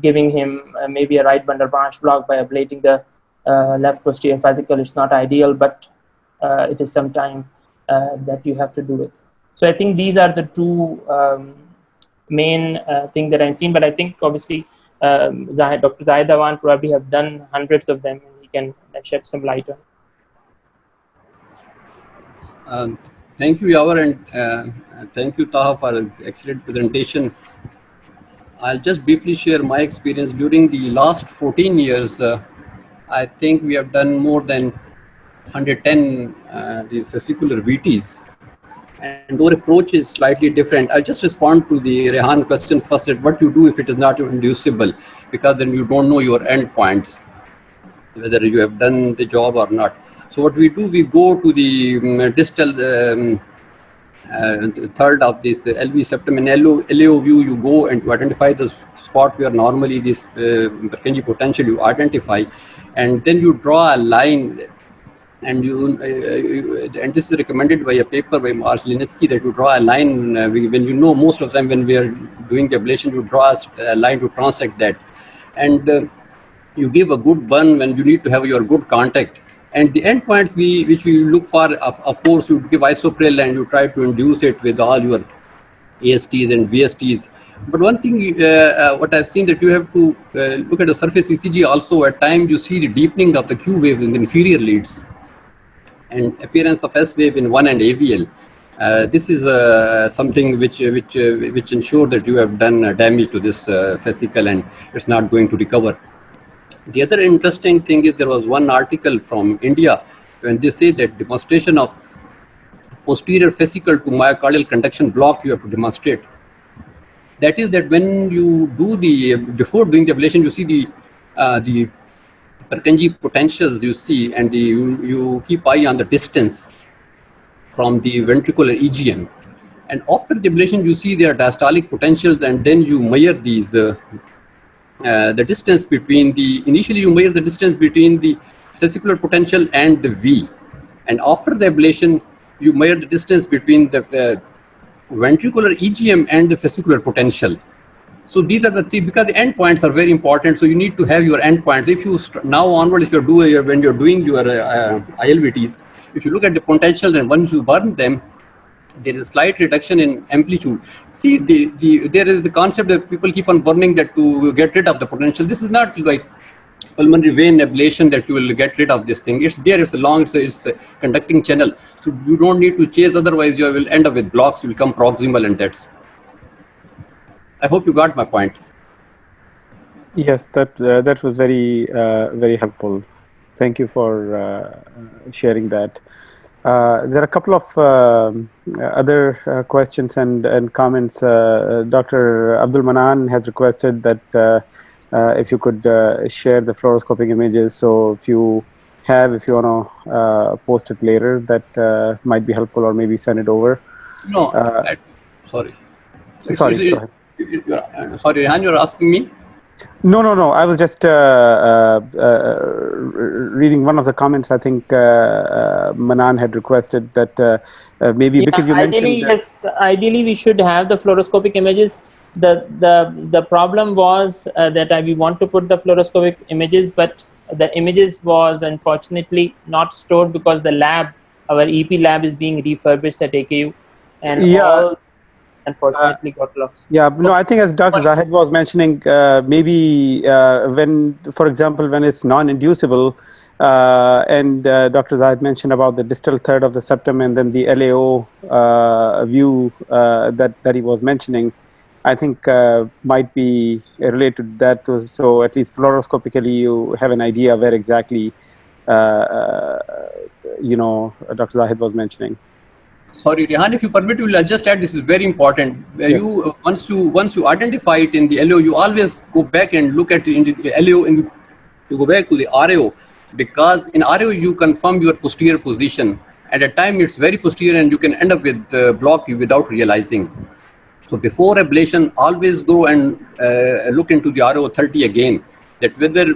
giving him maybe a right bundle branch block by ablating the left posterior fascicle is not ideal, but it is sometime that you have to do it. So I think these are the two main thing that I've seen, but I think obviously Dr. Zahid Awan probably have done hundreds of them, and he can shed some light on. Thank you, Yavar, and thank you, Taha, for an excellent presentation. I'll just briefly share my experience. During the last 14 years, I think we have done more than 110 these fascicular VTs. And our approach is slightly different. I'll just respond to the Rehan question first, that what you do if it is not inducible, because then you don't know your endpoints, whether you have done the job or not. So what we do, we go to the distal third of this LV septum, and LAO view, you go and to identify the spot where normally this Purkinje potential you identify, and then you draw a line and and this is recommended by a paper by Marshall-Linsky, that you draw a line when you know most of the time when we are doing the ablation, you draw a line to transect that, and you give a good burn when you need to have your good contact. And the endpoints which we look for, of course, you give isoprel and you try to induce it with all your ASTs and VSTs. But one thing, what I've seen, that you have to look at the surface ECG also. At times you see the deepening of the Q waves in the inferior leads and appearance of S wave in 1 and AVL. This is something which ensure that you have done damage to this fascicle and it's not going to recover. The other interesting thing is there was one article from India when they say that demonstration of posterior fascicle to myocardial conduction block you have to demonstrate. That is that when you do before doing the ablation, you see the Purkinje potentials you see, and you keep eye on the distance from the ventricular EGM. And after the ablation, you see their diastolic potentials, and then you measure these the distance between initially you measure the distance between the fascicular potential and the V, and after the ablation you measure the distance between the ventricular EGM and the fascicular potential. So these are the three, because the endpoints are very important. So you need to have your endpoints. If you now onward, if you're when you're doing your ILVTs, if you look at the potentials and once you burn them, there is a slight reduction in amplitude. See, there is the concept that people keep on burning that to get rid of the potential. This is not like pulmonary vein ablation that you will get rid of this thing. It's there, it's a long, it's a conducting channel. So you don't need to chase, otherwise you will end up with blocks, you will come proximal, and that's. I hope you got my point. Yes, that was very very helpful. Thank you for sharing that. There are a couple of other questions and comments. Dr. Abdul Manan has requested that if you could share the fluoroscopic images. So if you want to post it later, that might be helpful, or maybe send it over. No, sorry. Sorry, go ahead. Sorry, Rehan, you're asking me? No. I was just reading one of the comments. I think Manan had requested that maybe because you mentioned. Yes, ideally we should have the fluoroscopic images. The problem was that we want to put the fluoroscopic images, but the images was unfortunately not stored because the lab, our EP lab, is being refurbished at AKU, and all unfortunately got lost. Yeah, no, I think as Dr. Zahid was mentioning, maybe when, for example, when it's non-inducible, and Dr. Zahid mentioned about the distal third of the septum and then the LAO view that he was mentioning, I think might be related to that too. So at least fluoroscopically, you have an idea where exactly, Dr. Zahid was mentioning. Sorry, Rehan, if you permit, we'll just add, this is very important. Yes. Once you identify it in the LO, you always go back and look at it in the LO, and you go back to the RO, because in RO you confirm your posterior position. At a time it's very posterior, and you can end up with block without realizing. So before ablation, always go and look into the RO 30 again, that whether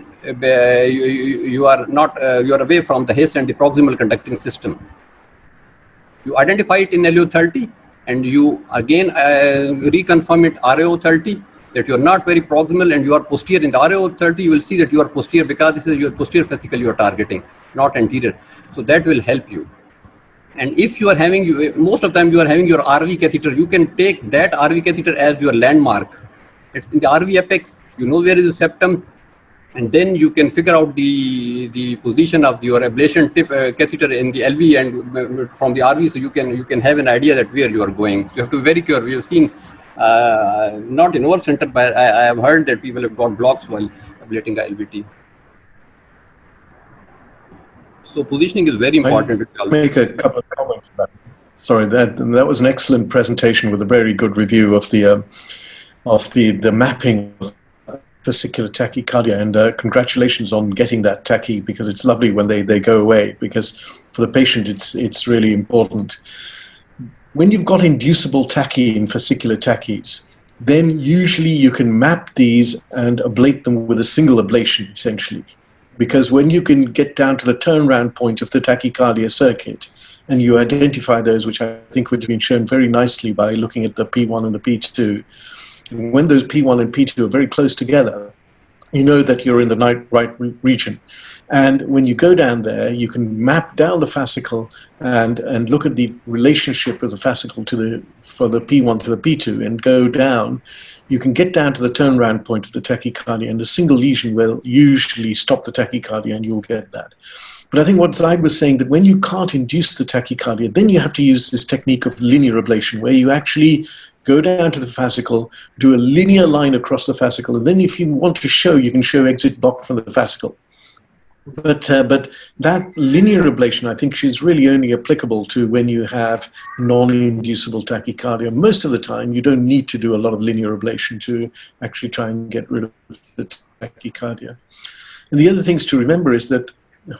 you are not you are away from the HIS and the proximal conducting system. You identify it in LO 30, and you again reconfirm it RO 30, that you are not very proximal and you are posterior. In the RO 30, you will see that you are posterior, because this is your posterior fascicle you are targeting, not anterior. So that will help you. And if you are having, most of the time you are having your RV catheter, you can take that RV catheter as your landmark. It's in the RV apex, you know where is the septum, and then you can figure out the position of your ablation tip catheter in the LV and from the RV, so you can have an idea that where you are going. You have to be very careful. We have seen, not in our center, but I have heard that people have got blocks while ablating LVT. So positioning is very important. I'll make a couple of comments about that. Sorry, that was an excellent presentation with a very good review of the mapping of fascicular tachycardia, and congratulations on getting that tachy, because it's lovely when they go away, because for the patient it's really important. When you've got inducible tachy in fascicular tachys, then usually you can map these and ablate them with a single ablation, essentially. because when you can get down to the turnaround point of the tachycardia circuit, and you identify those, which I think would have been shown very nicely by looking at the P1 and the P2, when those P1 and P2 are very close together, you know that you're in the right region. And when you go down there, you can map down the fascicle and look at the relationship of the fascicle for the P1 to the P2 and go down. You can get down to the turnaround point of the tachycardia, and a single lesion will usually stop the tachycardia, and you'll get that. But I think what Zaid was saying, that when you can't induce the tachycardia, then you have to use this technique of linear ablation, where you actually go down to the fascicle, do a linear line across the fascicle, and then if you want to show, you can show exit block from the fascicle. But that linear ablation, I think, is really only applicable to when you have non-inducible tachycardia. Most of the time, you don't need to do a lot of linear ablation to actually try and get rid of the tachycardia. And the other things to remember is that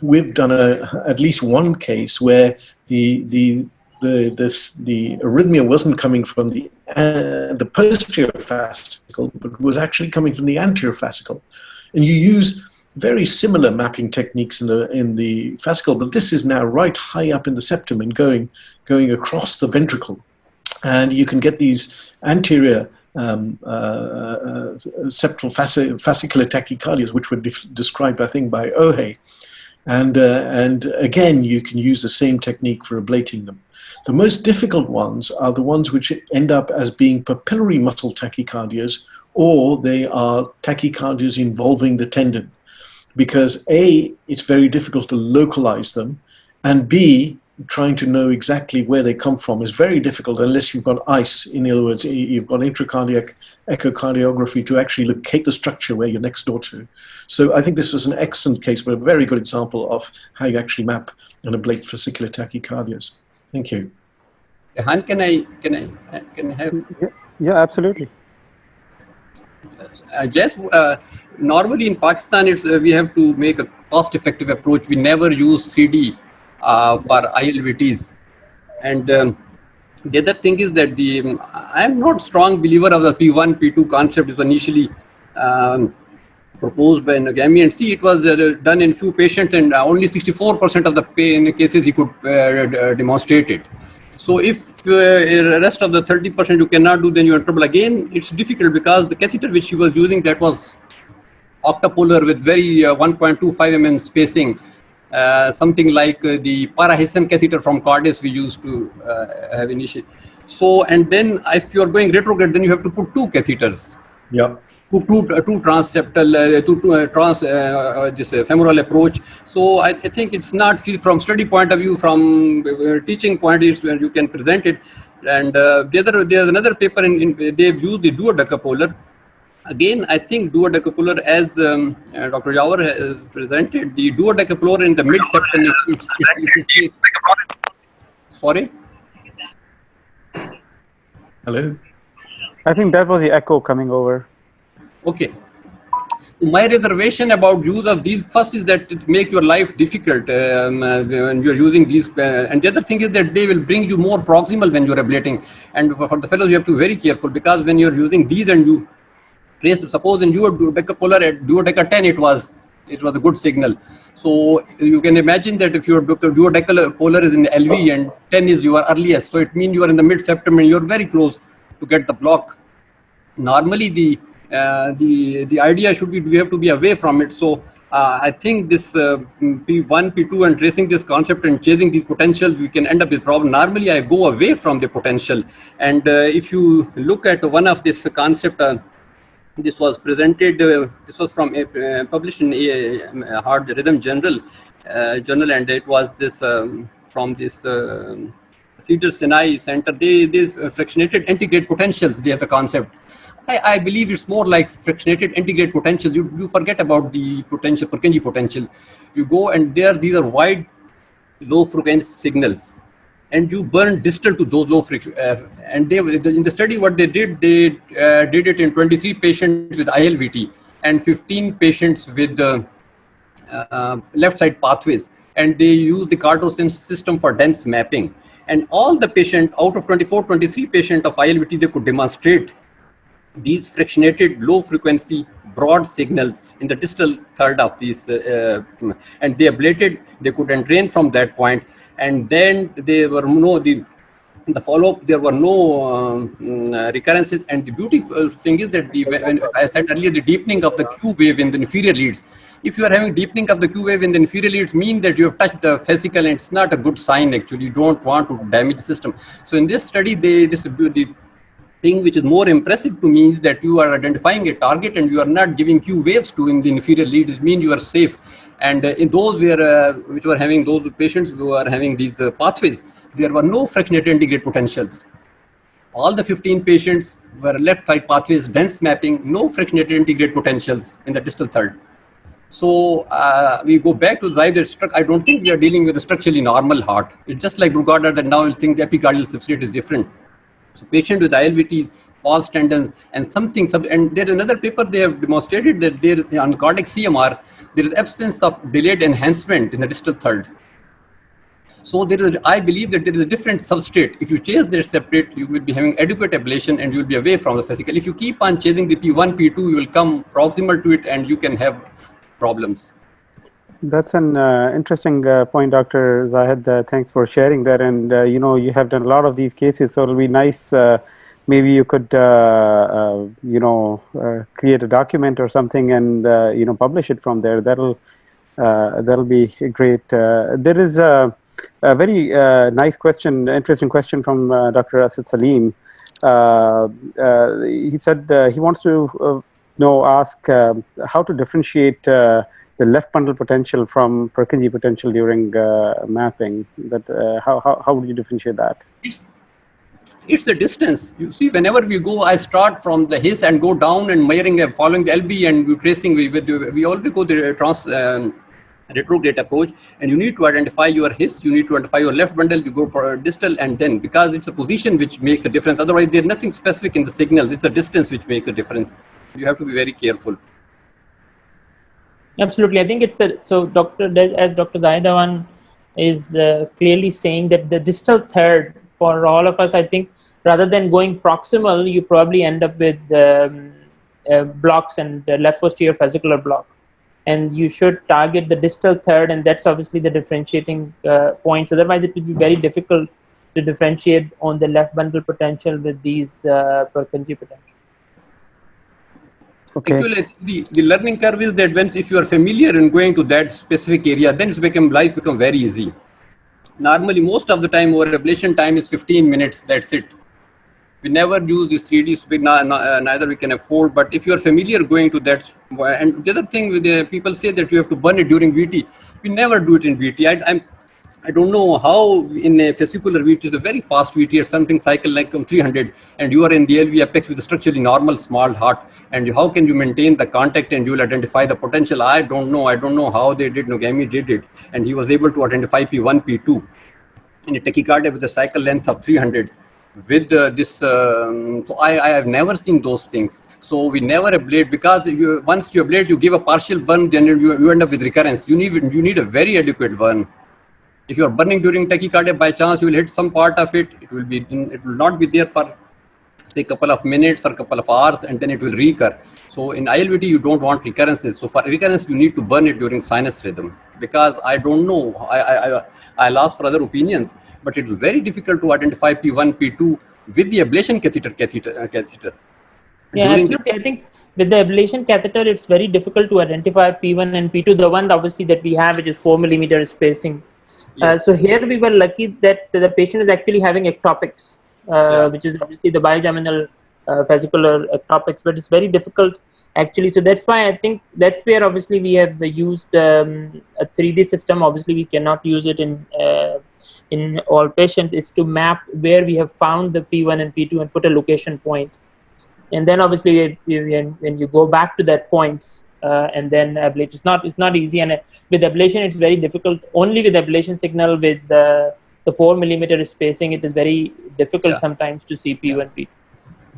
we've done at least one case where the arrhythmia wasn't coming from the posterior fascicle, but was actually coming from the anterior fascicle. And you use very similar mapping techniques in the fascicle, but this is now right high up in the septum and going across the ventricle. And you can get these anterior septal fascicular tachycardias, which were described, I think, by Ohe. And again, you can use the same technique for ablating them. The most difficult ones are the ones which end up as being papillary muscle tachycardias, or they are tachycardias involving the tendon. Because A, it's very difficult to localize them, and B, trying to know exactly where they come from is very difficult unless you've got ICE. In other words, you've got intracardiac echocardiography to actually locate the structure where you're next door to. So I think this was an excellent case, but a very good example of how you actually map and ablate fascicular tachycardias. Thank you. Han, can I have? Yeah, absolutely. Normally in Pakistan, we have to make a cost-effective approach. We never use CD for ILVTs. And the other thing is that I'm not a strong believer of the P1, P2 concept. It was initially proposed by Nagami, and see, it was done in few patients, and only 64% of the cases he could demonstrate it. So if the rest of the 30% you cannot do, then you're in trouble. Again, it's difficult because the catheter which she was using, that was octapolar with very 1.25 mm spacing, something like the PakHRS catheter from Cordis we used to have initially. So, and then if you're going retrograde, then you have to put two catheters. Yeah. Two transseptal, this femoral approach. So I think it's not from study point of view, from teaching point of view, you can present it. And there's another paper they've used the duodecapolar. Again, I think duodecapolar, as Dr. Yawar has presented, the duodecapolar in the mid-septum is sorry? Hello? I think that was the echo coming over. Okay. My reservation about use of these, first is that it make your life difficult when you're using these. And the other thing is that they will bring you more proximal when you're ablating. And for the fellows, you have to be very careful, because when you're using these and you trace, suppose in your duodecapolar at duodeca 10, it was a good signal. So you can imagine that if your duodecapolar is in LV and 10 is your earliest, so it means you are in the mid-septum and you're very close to get the block. Normally, the idea should be we have to be away from it. So I think this P1, P2 and tracing this concept and chasing these potentials, we can end up with problem. Normally I go away from the potential. And if you look at one of this concept, this was presented, this was from published in a Heart Rhythm journal, and it was this from this Cedars-Sinai Center. These fractionated antegrade potentials, they have the concept. I believe it's more like fractionated antegrade potential. You forget about the potential, Purkinje potential. You go and these are wide, low frequency signals, and you burn distal to those low frequency. And in the study, what they did it in 23 patients with ILVT and 15 patients with left side pathways, and they used the CartoSense system for dense mapping. And all the patients out of 23 patients of ILVT, they could demonstrate these fractionated low frequency broad signals in the distal third of these, and they ablated. They could entrain from that point, and then there were no in the follow-up, there were no recurrences. And the beautiful thing is that when I said earlier, the deepening of the Q wave in the inferior leads. If you are having deepening of the Q wave in the inferior leads, mean that you have touched the fascicle, and it's not a good sign actually. You don't want to damage the system. So in this study, the thing which is more impressive to me is that you are identifying a target and you are not giving Q waves to in the inferior leads. It means you are safe. And in those which were having those patients who are having these pathways, there were no fractionated integrate potentials. All the 15 patients were left side pathways, dense mapping, no fractionated integrate potentials in the distal third. So we go back to the I don't think we are dealing with a structurally normal heart. It's just like Brugada that now we think the epicardial substrate is different. So patient with ILVT, false tendons, and and there's another paper they have demonstrated that there on cardiac CMR, there is absence of delayed enhancement in the distal third. So I believe that there is a different substrate. If you chase their separate, you will be having adequate ablation and you will be away from the fascicle. If you keep on chasing the P1, P2, you will come proximal to it and you can have problems. That's an interesting point, Dr. Zahid. Thanks for sharing that. And you have done a lot of these cases, so it'll be nice. Maybe you could, create a document or something and publish it from there. That'll be great. There is a very nice question, interesting question from Dr. Asad Salim. He said he wants to ask how to differentiate the left bundle potential from Purkinje potential during mapping. That how would you differentiate that? It's the distance. You see, whenever we go, I start from the his and go down and measuring, following the LB and tracing. We always go the retrograde approach, and you need to identify your his, you need to identify your left bundle, you go for distal, and then because it's a position which makes a difference. Otherwise, there's nothing specific in the signals. It's a distance which makes a difference. You have to be very careful. Absolutely, I think it's so. As Dr. Zaidawan is clearly saying that the distal third for all of us, I think, rather than going proximal, you probably end up with blocks and left posterior fascicular block. And you should target the distal third, and that's obviously the differentiating points. Otherwise, it will be very difficult to differentiate on the left bundle potential with these Purkinje potential. Okay. Actually, the learning curve is that if you are familiar in going to that specific area, then life become very easy. Normally, most of the time, our ablation time is 15 minutes. That's it. We never use this 3D, neither we can afford. But if you are familiar going to that, and the other thing with the people say that you have to burn it during VT. We never do it in VT. I don't know how in a fascicular VT is a very fast VT or something cycle like 300, and you are in the LV apex with a structurally normal small heart, and how can you maintain the contact and you will identify the potential? I don't know. I don't know how they did. Nogami did it, and he was able to identify P1, P2 in a tachycardia with a cycle length of 300. With so I have never seen those things. So we never ablate, because once you ablate, you give a partial burn, then you end up with recurrence. You need a very adequate burn. If you are burning during tachycardia, by chance you will hit some part of it. It will not be there for say a couple of minutes or a couple of hours, and then it will recur. So in ILVT, you don't want recurrences. So for recurrence, you need to burn it during sinus rhythm, because I don't know. I'll ask for other opinions, but it's very difficult to identify P1, P2 with the ablation catheter. Yeah, absolutely. I think with the ablation catheter, it's very difficult to identify P1 and P2. The one obviously that we have, which is 4 millimeter spacing. Yes. So here we were lucky that the patient is actually having ectopics, which is obviously the bigeminal fascicular ectopics, but it's very difficult actually. So that's why I think that's where obviously we have used a 3D system. Obviously we cannot use it in all patients. It's to map where we have found the P1 and P2 and put a location point. And then obviously when you go back to that points and then ablate, it's not easy. And with ablation, it's very difficult. Only with ablation signal with the 4 millimeter spacing, it is very difficult sometimes to see P1, P2.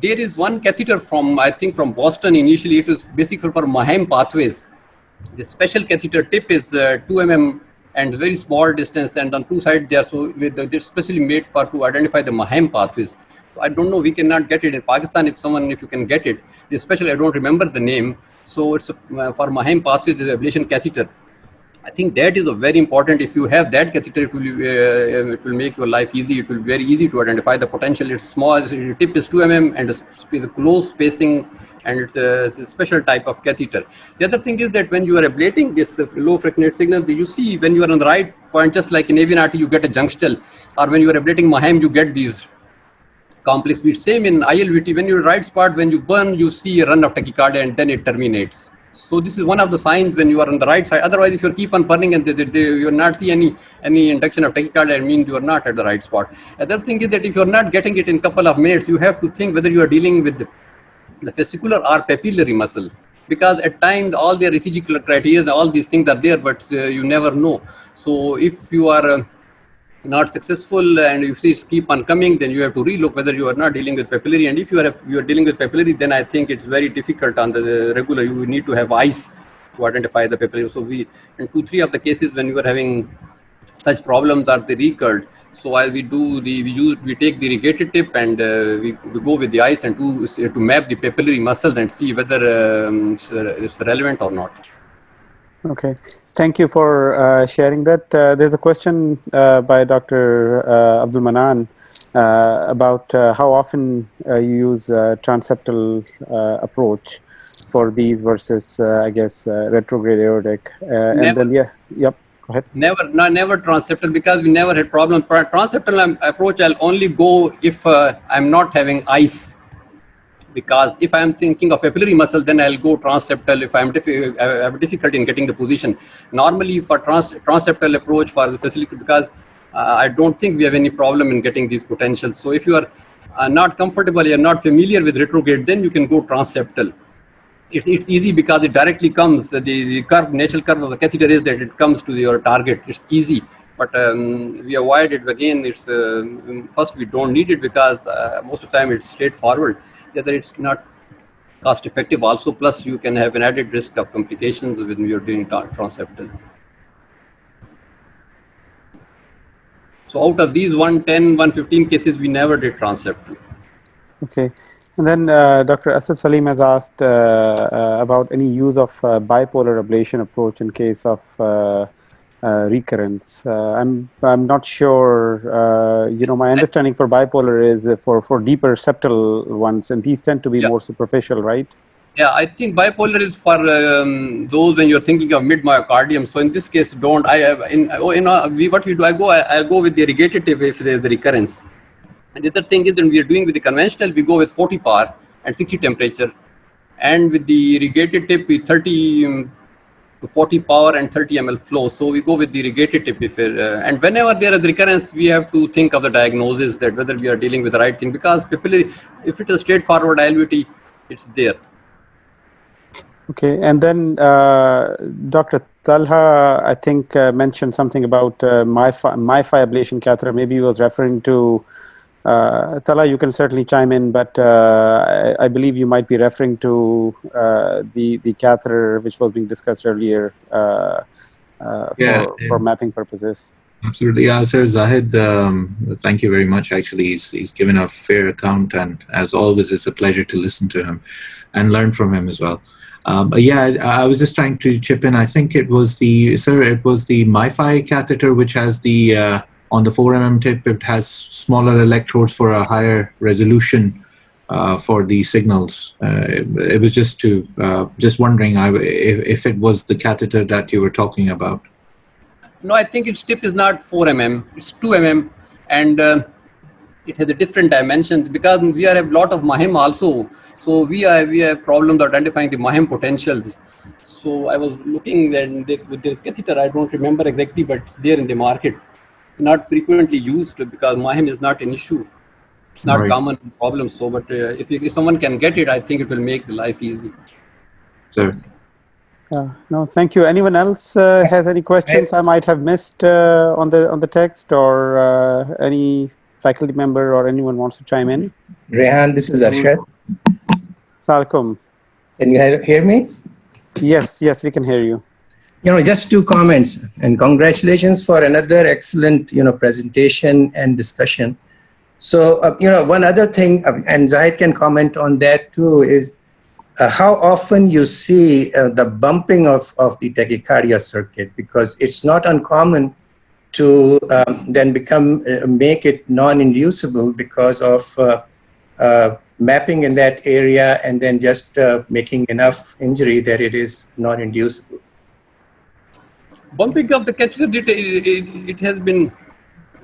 There is one catheter from, I think from Boston initially. It was basically for Mahem pathways. The special catheter tip is 2 mm and very small distance, and on two sides they are they're specially made to identify the Mahem pathways. So I don't know, we cannot get it in Pakistan. If you can get it, especially I don't remember the name. So it's for Mahem pathway, the ablation catheter. I think that is a very important. If you have that catheter, it will make your life easy. It will be very easy to identify the potential. It's small. The tip is 2 mm and a close spacing, and it's a special type of catheter. The other thing is that when you are ablating this low frequency signal, you see when you are on the right point, just like in AV and RT, you get a junctional, or when you are ablating Mahem, you get these complex beats. Same in ILVT, when you're right spot, when you burn, you see a run of tachycardia and then it terminates. So this is one of the signs when you are on the right side. Otherwise, if you keep on burning and you're not see any induction of tachycardia, it means you are not at the right spot. Other thing is that if you're not getting it in a couple of minutes, you have to think whether you are dealing with the fascicular or papillary muscle. Because at times, all their residual criteria, all these things are there, but you never know. So if you are not successful and you see it keep on coming, then you have to relook whether you are not dealing with papillary. And if you are dealing with papillary, then I think it's very difficult on the regular. You need to have eyes to identify the papillary. So in 2-3 of the cases when you are having such problems are they recurred. So while we take the irrigated tip and we go with the eyes and to map the papillary muscles and see whether it's relevant or not. Okay, thank you for sharing that. There's a question by Dr. Abdul Manan about how often you use transeptal approach for these versus, I guess, retrograde aortic. And then, yeah, yep, go ahead. Never transeptal, because we never had problem. Transeptal approach, I'll only go if I'm not having ice. Because if I'm thinking of papillary muscle, then I'll go transeptal if I have difficulty in getting the position. Normally for transeptal approach for the facility, because I don't think we have any problem in getting these potentials. So if you are not comfortable, you're not familiar with retrograde, then you can go transeptal. It's easy because it directly comes, the curve, natural curve of the catheter is that it comes to your target. It's easy. But we avoid it again. It's first we don't need it because most of the time it's straightforward. The other, it's not cost effective also. Plus, you can have an added risk of complications when you're doing transeptal. So out of these 110, 115 cases, we never did transeptal. Okay. And then Dr. Asad Salim has asked about any use of bipolar ablation approach in case of recurrence. I'm not sure. You know, my understanding for bipolar is for deeper septal ones, and these tend to be more superficial, right? Yeah, I think bipolar is for those when you're thinking of mid myocardium. So in this case, don't. I have what we do. I go with the irrigated tip if there is the recurrence. And the other thing is that we are doing with the conventional, we go with 40 power and 60 temperature, and with the irrigated tip, with 30 to 40 power and 30 ml flow. So we go with the irrigated tip. And whenever there is recurrence, we have to think of the diagnosis that whether we are dealing with the right thing, because papillary, if it is straightforward ILVT, it's there. Okay, and then Dr. Talha, I think, mentioned something about MiFi ablation catheter. Maybe he was referring to Talha, you can certainly chime in, but I believe you might be referring to the catheter which was being discussed earlier for mapping purposes. Absolutely, yeah, Sir Zahid, thank you very much. Actually, he's given a fair account, and as always, it's a pleasure to listen to him and learn from him as well. But yeah, I was just trying to chip in. I think it was the MiFi catheter which has the on the 4 mm tip, it has smaller electrodes for a higher resolution for the signals. It was just wondering if it was the catheter that you were talking about. No, I think its tip is not 4 mm, it's 2 mm, and it has a different dimensions because we have a lot of Mahem also. So we have problems identifying the Mahem potentials. So I was looking with the catheter, I don't remember exactly, but it's there in the market. Not frequently used because Mahem is not an issue. It's not common problem. So, but if someone can get it, I think it will make the life easy. Sir. No, thank you. Anyone else has any questions I might have missed on the text, or any faculty member or anyone wants to chime in? Rehan, this is Arshad. Salkum. Can you hear me? Yes, we can hear you. Just 2 comments, and congratulations for another excellent, presentation and discussion. So, one other thing, and Zahid can comment on that too, is how often you see the bumping of the tachycardia circuit, because it's not uncommon to then make it non-inducible because of mapping in that area and then just making enough injury that it is non-inducible. Bumping of the catheter, it has been,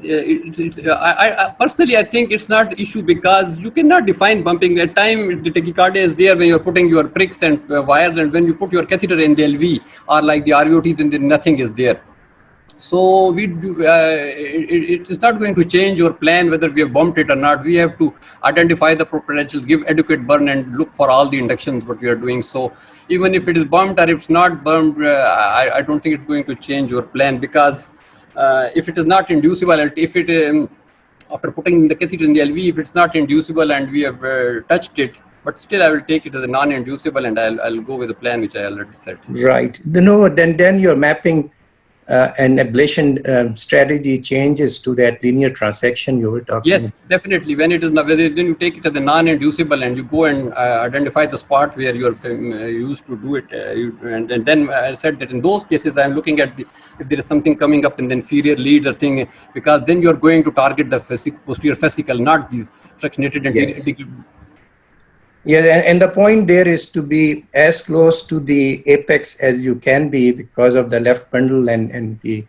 I personally, I think it's not the issue, because you cannot define bumping. At time, the tachycardia is there when you're putting your pricks and wires, and when you put your catheter in the LV or like the RVOT, then nothing is there. So we do, it is not going to change your plan whether we have bumped it or not. We have to identify the potential, give adequate burn, and look for all the inductions what we are doing. So even if it is bumped or if it's not bumped, I don't think it's going to change your plan, because if it is not inducible, if it after putting the catheter in the LV, if it's not inducible and we have touched it, but still I will take it as a non-inducible, and I'll go with the plan which I already said. Right. No, then your mapping and ablation strategy changes to that linear transaction you were talking about. Yes, definitely. When it is not, when you take it as a non-inducible and you go and identify the spot where you are used to do it, and then I said that in those cases I'm looking at if there is something coming up in the inferior leads or thing, because then you are going to target the posterior fascicle, not these fractionated and yes. Yeah, and the point there is to be as close to the apex as you can be because of the left bundle and the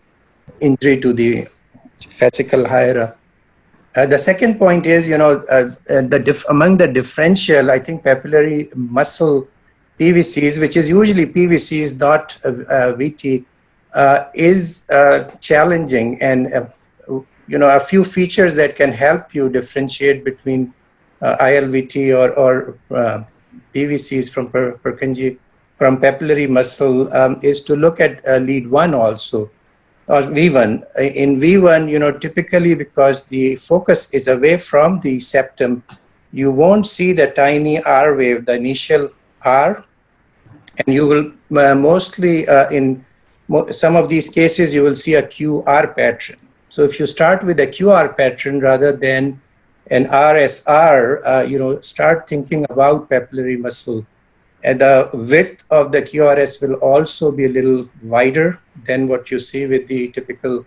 injury to the fascicle higher up. The second point is, you know, among the differential, I think papillary muscle PVCs, which is usually PVCs, not VT, is challenging, and you know, a few features that can help you differentiate between ILVT or PVCs from Purkinje from papillary muscle is to look at lead 1 also, or V1. In V1, you know, typically because the focus is away from the septum, you won't see the tiny R wave, the initial R, and you will mostly in some of these cases you will see a QR pattern. So if you start with a QR pattern rather than an RSR, you know, start thinking about papillary muscle. And the width of the QRS will also be a little wider than what you see with the typical.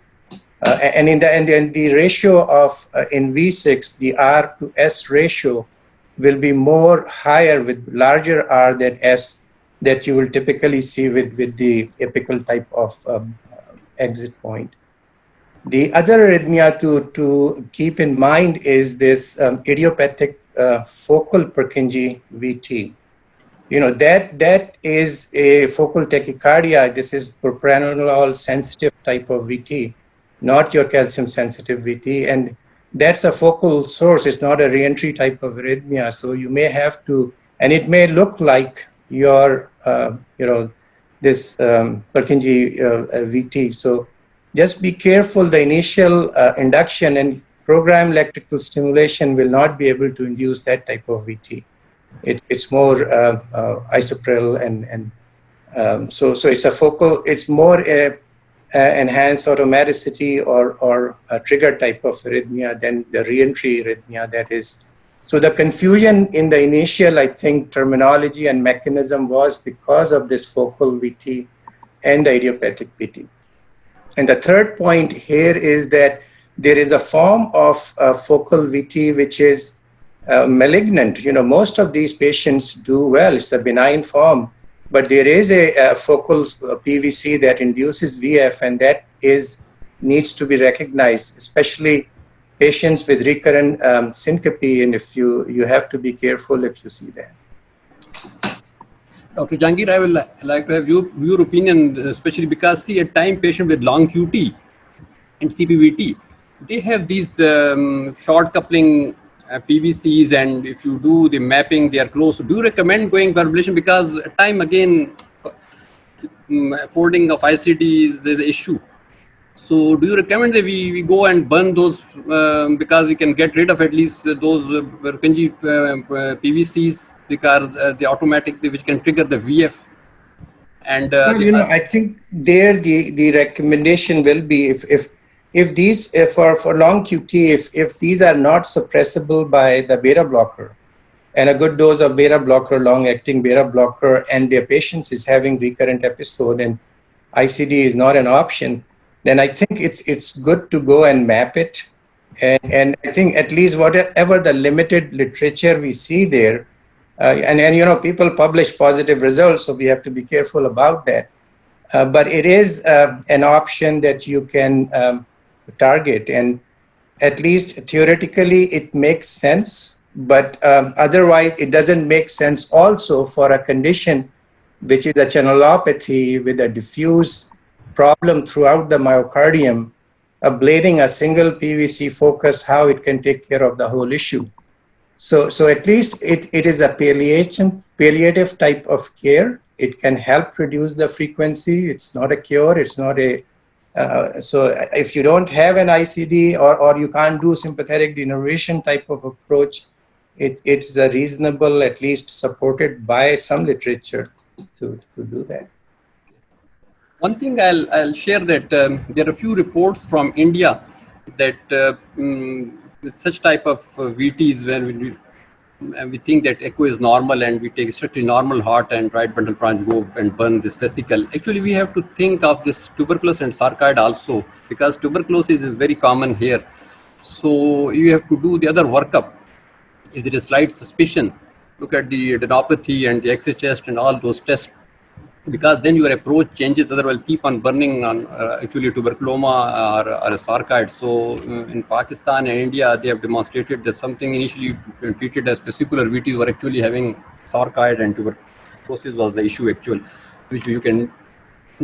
And in the ratio of in V6, the R to S ratio will be more higher with larger R than S that you will typically see with the apical type of exit point. The other arrhythmia to keep in mind is this idiopathic focal Purkinje VT. You know, that is a focal tachycardia. This is propranolol sensitive type of VT, not your calcium sensitive VT. And that's a focal source. It's not a reentry type of arrhythmia. So you may have to, and it may look like your, you know, this Purkinje VT. So just be careful. The initial induction and program electrical stimulation will not be able to induce that type of VT. It's more isoprel and so it's a focal. It's more enhanced automaticity or a trigger type of arrhythmia than the reentry arrhythmia that is. So the confusion in the initial, I think, terminology and mechanism was because of this focal VT and the idiopathic VT. And the third point here is that there is a form of focal VT which is malignant. You know, most of these patients do well. It's a benign form, but there is a focal PVC that induces VF, and that needs to be recognized, especially patients with recurrent syncope. And if you have to be careful if you see that. Dr. Jangir, I will like to have your opinion, especially because see, at time patient with long QT and CPVT, they have these short coupling PVCs, and if you do the mapping, they are close. Do you recommend going for ablation? Because at time again, folding of ICD is the issue. So do you recommend that we go and burn those because we can get rid of at least those Purkinje PVCs, because the automatic which can trigger the VF? And well, you know, I think there the recommendation will be if these for long QT, if these are not suppressible by the beta blocker, and a good dose of beta blocker, long-acting beta blocker, and their patients is having recurrent episode and ICD is not an option, then I think it's good to go and map it. And I think at least whatever the limited literature we see there, and you know, people publish positive results, so we have to be careful about that. But it is an option that you can target, and at least theoretically it makes sense, but otherwise it doesn't make sense also for a condition which is a channelopathy with a diffuse problem throughout the myocardium, ablating a single PVC focus, how it can take care of the whole issue. So at least it is a palliative type of care. It can help reduce the frequency. It's not a cure. It's not a, so if you don't have an ICD or you can't do sympathetic denervation type of approach, it's a reasonable, at least supported by some literature to do that. One thing I'll share that there are a few reports from India that with such type of VTs where we think that echo is normal and we take such a normal heart and right bundle branch go and burn this vesicle. Actually, we have to think of this tuberculosis and sarcoid also, because tuberculosis is very common here. So you have to do the other workup. If there is slight suspicion, look at the adenopathy and the XHS and all those tests, because then your approach changes. Otherwise, keep on burning on actually tuberculoma or a sarcoid. So in Pakistan and India, they have demonstrated that something initially treated as fascicular VTs were actually having sarcoid, and tuberculosis was the issue actual, which you can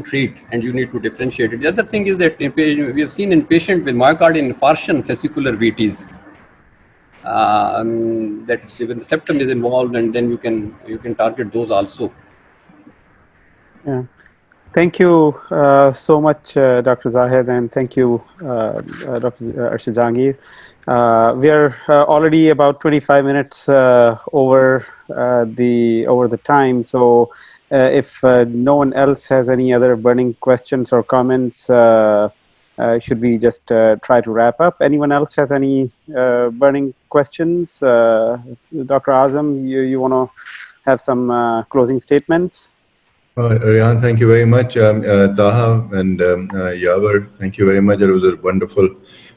treat, and you need to differentiate it. The other thing is that we have seen in patient with myocardial infarction fascicular VTs. That when the septum is involved, and then you can target those also. Yeah. Thank you so much, Dr. Zahid, and thank you, Dr. Arshad Jahangir. We are already about 25 minutes over the time. So, if no one else has any other burning questions or comments, should we just try to wrap up? Anyone else has any burning questions? Dr. Azam, you want to have some closing statements? Rehan, thank you very much. Taha and Yavar, thank you very much. It was a wonderful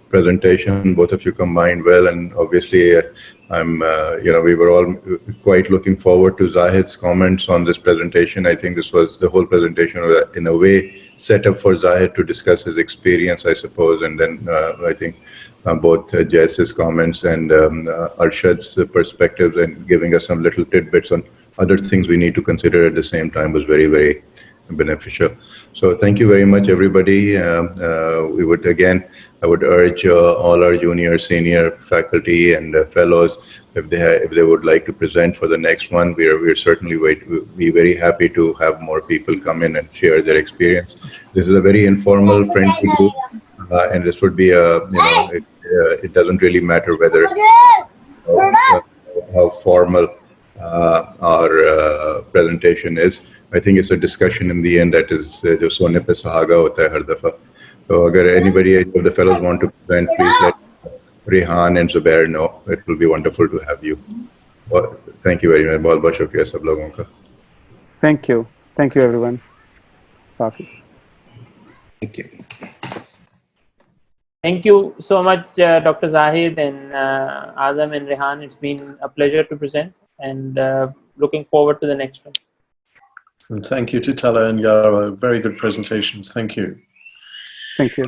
presentation. Both of you combined well, and obviously, we were all quite looking forward to Zahid's comments on this presentation. I think the whole presentation was in a way set up for Zahid to discuss his experience, I suppose, and then I think both Jess's comments and Arshad's perspectives and giving us some little tidbits on other things we need to consider at the same time was very, very beneficial. So thank you very much, everybody. I would urge all our junior, senior faculty and fellows, if they would like to present for the next one, we're certainly be very happy to have more people come in and share their experience. This is a very informal, friendly group, and this would be it doesn't really matter whether how formal our presentation is. I think it's a discussion in the end that is jo sone pe suhaga hota hai har dafa. So agar anybody of the fellows want to present, please let Rehan and Zubair know. It will be wonderful to have you. Well, thank you very much. बहुत बहुत शुक्रिया सब लोगों का. Thank you everyone. Hafiz. Thank you. Thank you so much, Dr. Zahid and Azam and Rehan. It's been a pleasure to present, and looking forward to the next one. And thank you to Tala and Yara. Very good presentations. Thank you. Thank you.